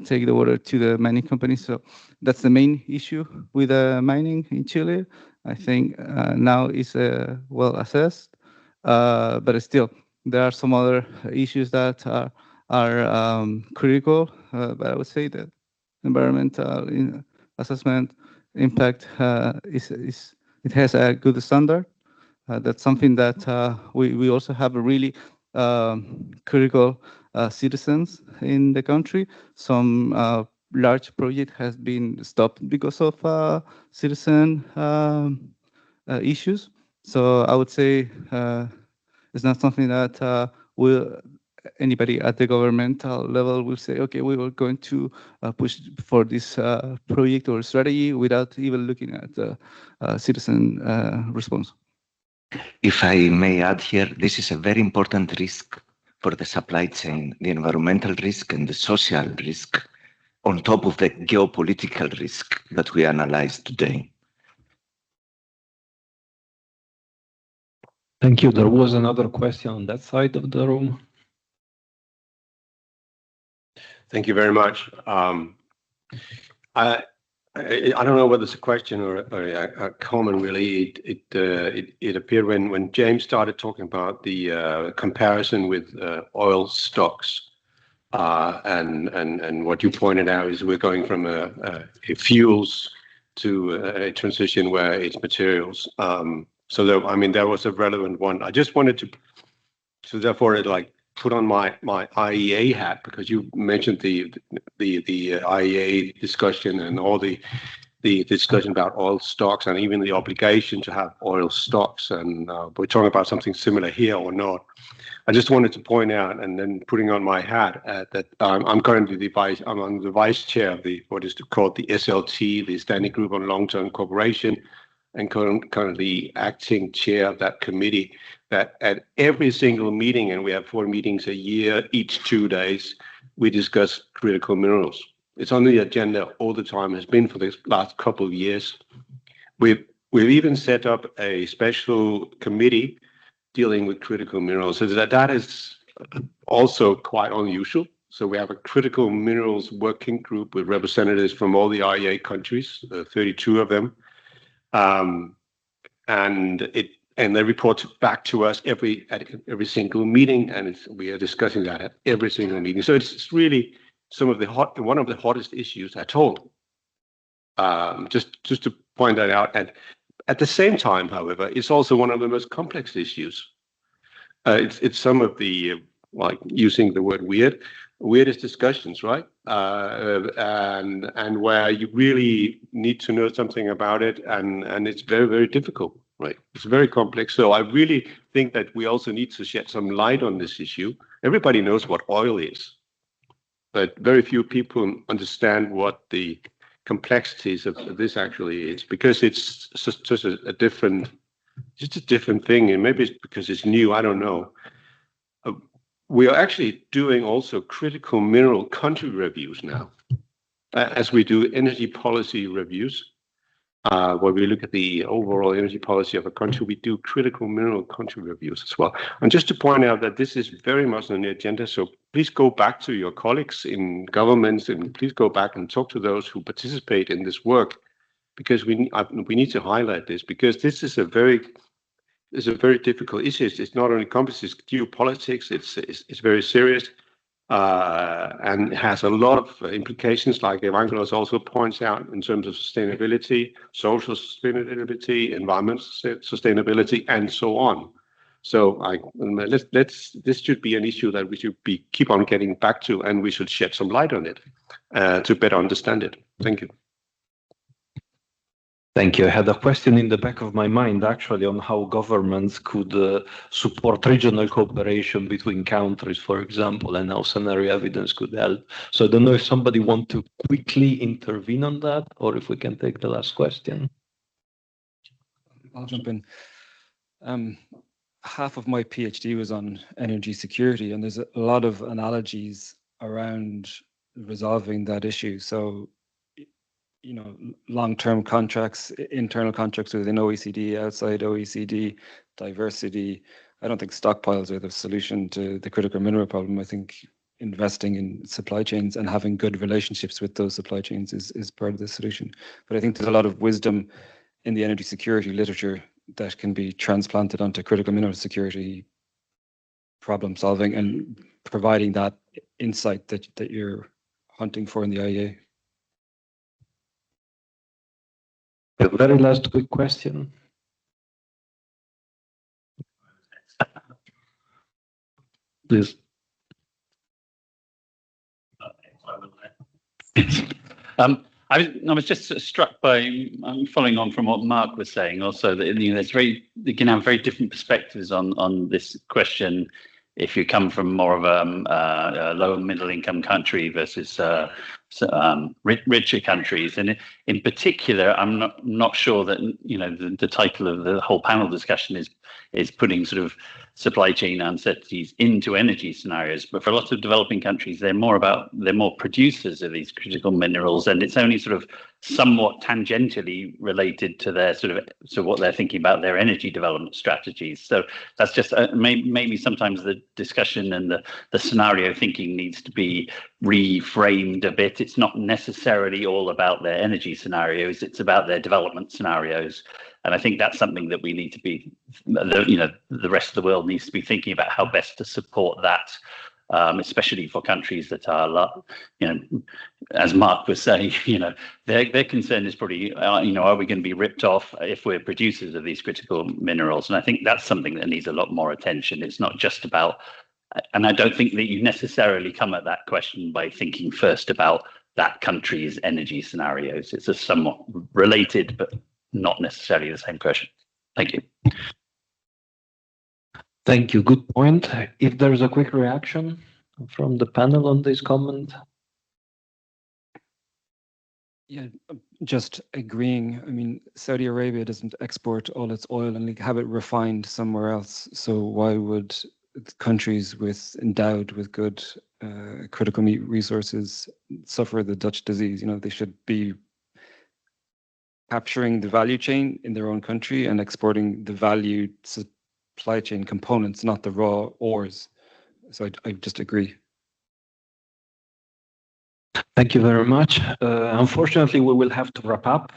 take the water to the mining companies. So that's the main issue with mining in Chile. I think now is well assessed, but still there are some other issues that are critical. But I would say that environmental assessment impact it has a good standard. That's something that we also have a really critical citizens in the country. Some large project has been stopped because of citizen issues. So I would say it's not something that will anybody at the governmental level will say, okay, we were going to push for this project or strategy without even looking at the citizen response. If I may add here, this is a very important risk for the supply chain, the environmental risk and the social risk, on top of the geopolitical risk that we analyze today. Thank you. There was another question on that side of the room. Thank you very much. I don't know whether it's a question or a comment really. It appeared when James started talking about the comparison with oil stocks, and what you pointed out is we're going from a fuels to a transition where it's materials. So there, I mean, that was a relevant one. I just wanted to therefore like put on my IEA hat, because you mentioned the IEA discussion and all the discussion about oil stocks and even the obligation to have oil stocks, and we're talking about something similar here or not. I just wanted to point out, and then putting on my hat, that I'm currently I'm the vice chair of what is called the SLT, the Standing Group on Long-Term Cooperation, and currently acting chair of that committee, that at every single meeting, and we have 4 meetings a year, each 2 days, we discuss critical minerals. It's on the agenda all the time, has been for the last couple of years. We've even set up a special committee dealing with critical minerals. So that is also quite unusual. So we have a critical minerals working group with representatives from all the IEA countries, 32 of them. And they report back to us at every single meeting, and we are discussing that at every single meeting. So it's really one of the hottest issues at all. Just to point that out. And at the same time, however, it's also one of the most complex issues. It's some of the, like using the word weirdest discussions, right? And where you really need to know something about it, and it's very, very difficult, right? It's very complex. So I really think that we also need to shed some light on this issue. Everybody knows what oil is, but very few people understand what the complexities of this actually is, because it's just a different thing, and maybe it's because it's new, I don't know. We are actually doing also critical mineral country reviews now, as we do energy policy reviews, where we look at the overall energy policy of a country. We do critical mineral country reviews as well. And just to point out that this is very much on the agenda, so please go back to your colleagues in governments, and please go back and talk to those who participate in this work, because we need to highlight this, because this is a very difficult issue. It's not only complex, it's geopolitics. It's very serious, and has a lot of implications, like Evangelos also points out, in terms of sustainability, social sustainability, environmental sustainability, and so on. So this should be an issue that we should keep on getting back to, and we should shed some light on it to better understand it. Thank you. Thank you. I had a question in the back of my mind, actually, on how governments could support regional cooperation between countries, for example, and how scenario evidence could help. So I don't know if somebody wants to quickly intervene on that, or if we can take the last question. I'll jump in. Half of my PhD was on energy security, and there's a lot of analogies around resolving that issue. So, you know, long-term contracts, internal contracts within OECD, outside OECD, diversity. I don't think stockpiles are the solution to the critical mineral problem. I think investing in supply chains and having good relationships with those supply chains is part of the solution. But I think there's a lot of wisdom in the energy security literature that can be transplanted onto critical mineral security problem solving and providing that insight that you're hunting for in the IEA. The very last quick question. Please. I was just struck by, following on from what Mark was saying, also that, you know, you can have very different perspectives on this question if you come from more of a lower middle income country versus richer countries. And in particular, I'm not sure that, you know, the title of the whole panel discussion is putting sort of supply chain uncertainties into energy scenarios. But for a lot of developing countries, they're more producers of these critical minerals, and it's only sort of somewhat tangentially related to their so what they're thinking about their energy development strategies. So that's just maybe sometimes the discussion and the scenario thinking needs to be reframed a bit. It's not necessarily all about their energy scenarios, it's about their development scenarios. And I think that's something that we need to be, you know, the rest of the world needs to be thinking about how best to support that, especially for countries that are, you know, as Mark was saying, you know, their concern is probably, you know, are we going to be ripped off if we're producers of these critical minerals? And I think that's something that needs a lot more attention. It's not just about, and I don't think that you necessarily come at that question by thinking first about that country's energy scenarios. It's a somewhat related, but not necessarily the same question. Thank you. Thank you. Good point. If there's a quick reaction from the panel on this comment. Yeah, just agreeing. I mean, Saudi Arabia doesn't export all its oil and have it refined somewhere else. So why would countries endowed with good critical resources suffer the Dutch disease? You know, they should be capturing the value chain in their own country and exporting the value supply chain components, not the raw ores. So I just agree. Thank you very much. Unfortunately, we will have to wrap up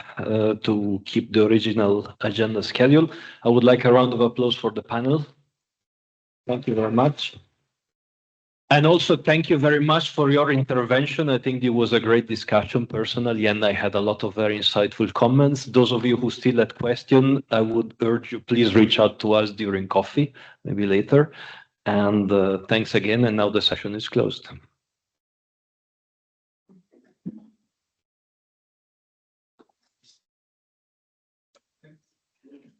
to keep the original agenda schedule. I would like a round of applause for the panel. Thank you very much. And also thank you very much for your intervention. I think it was a great discussion personally, and I had a lot of very insightful comments. Those of you who still had questions, I would urge you, please reach out to us during coffee, maybe later. And thanks again, and now the session is closed.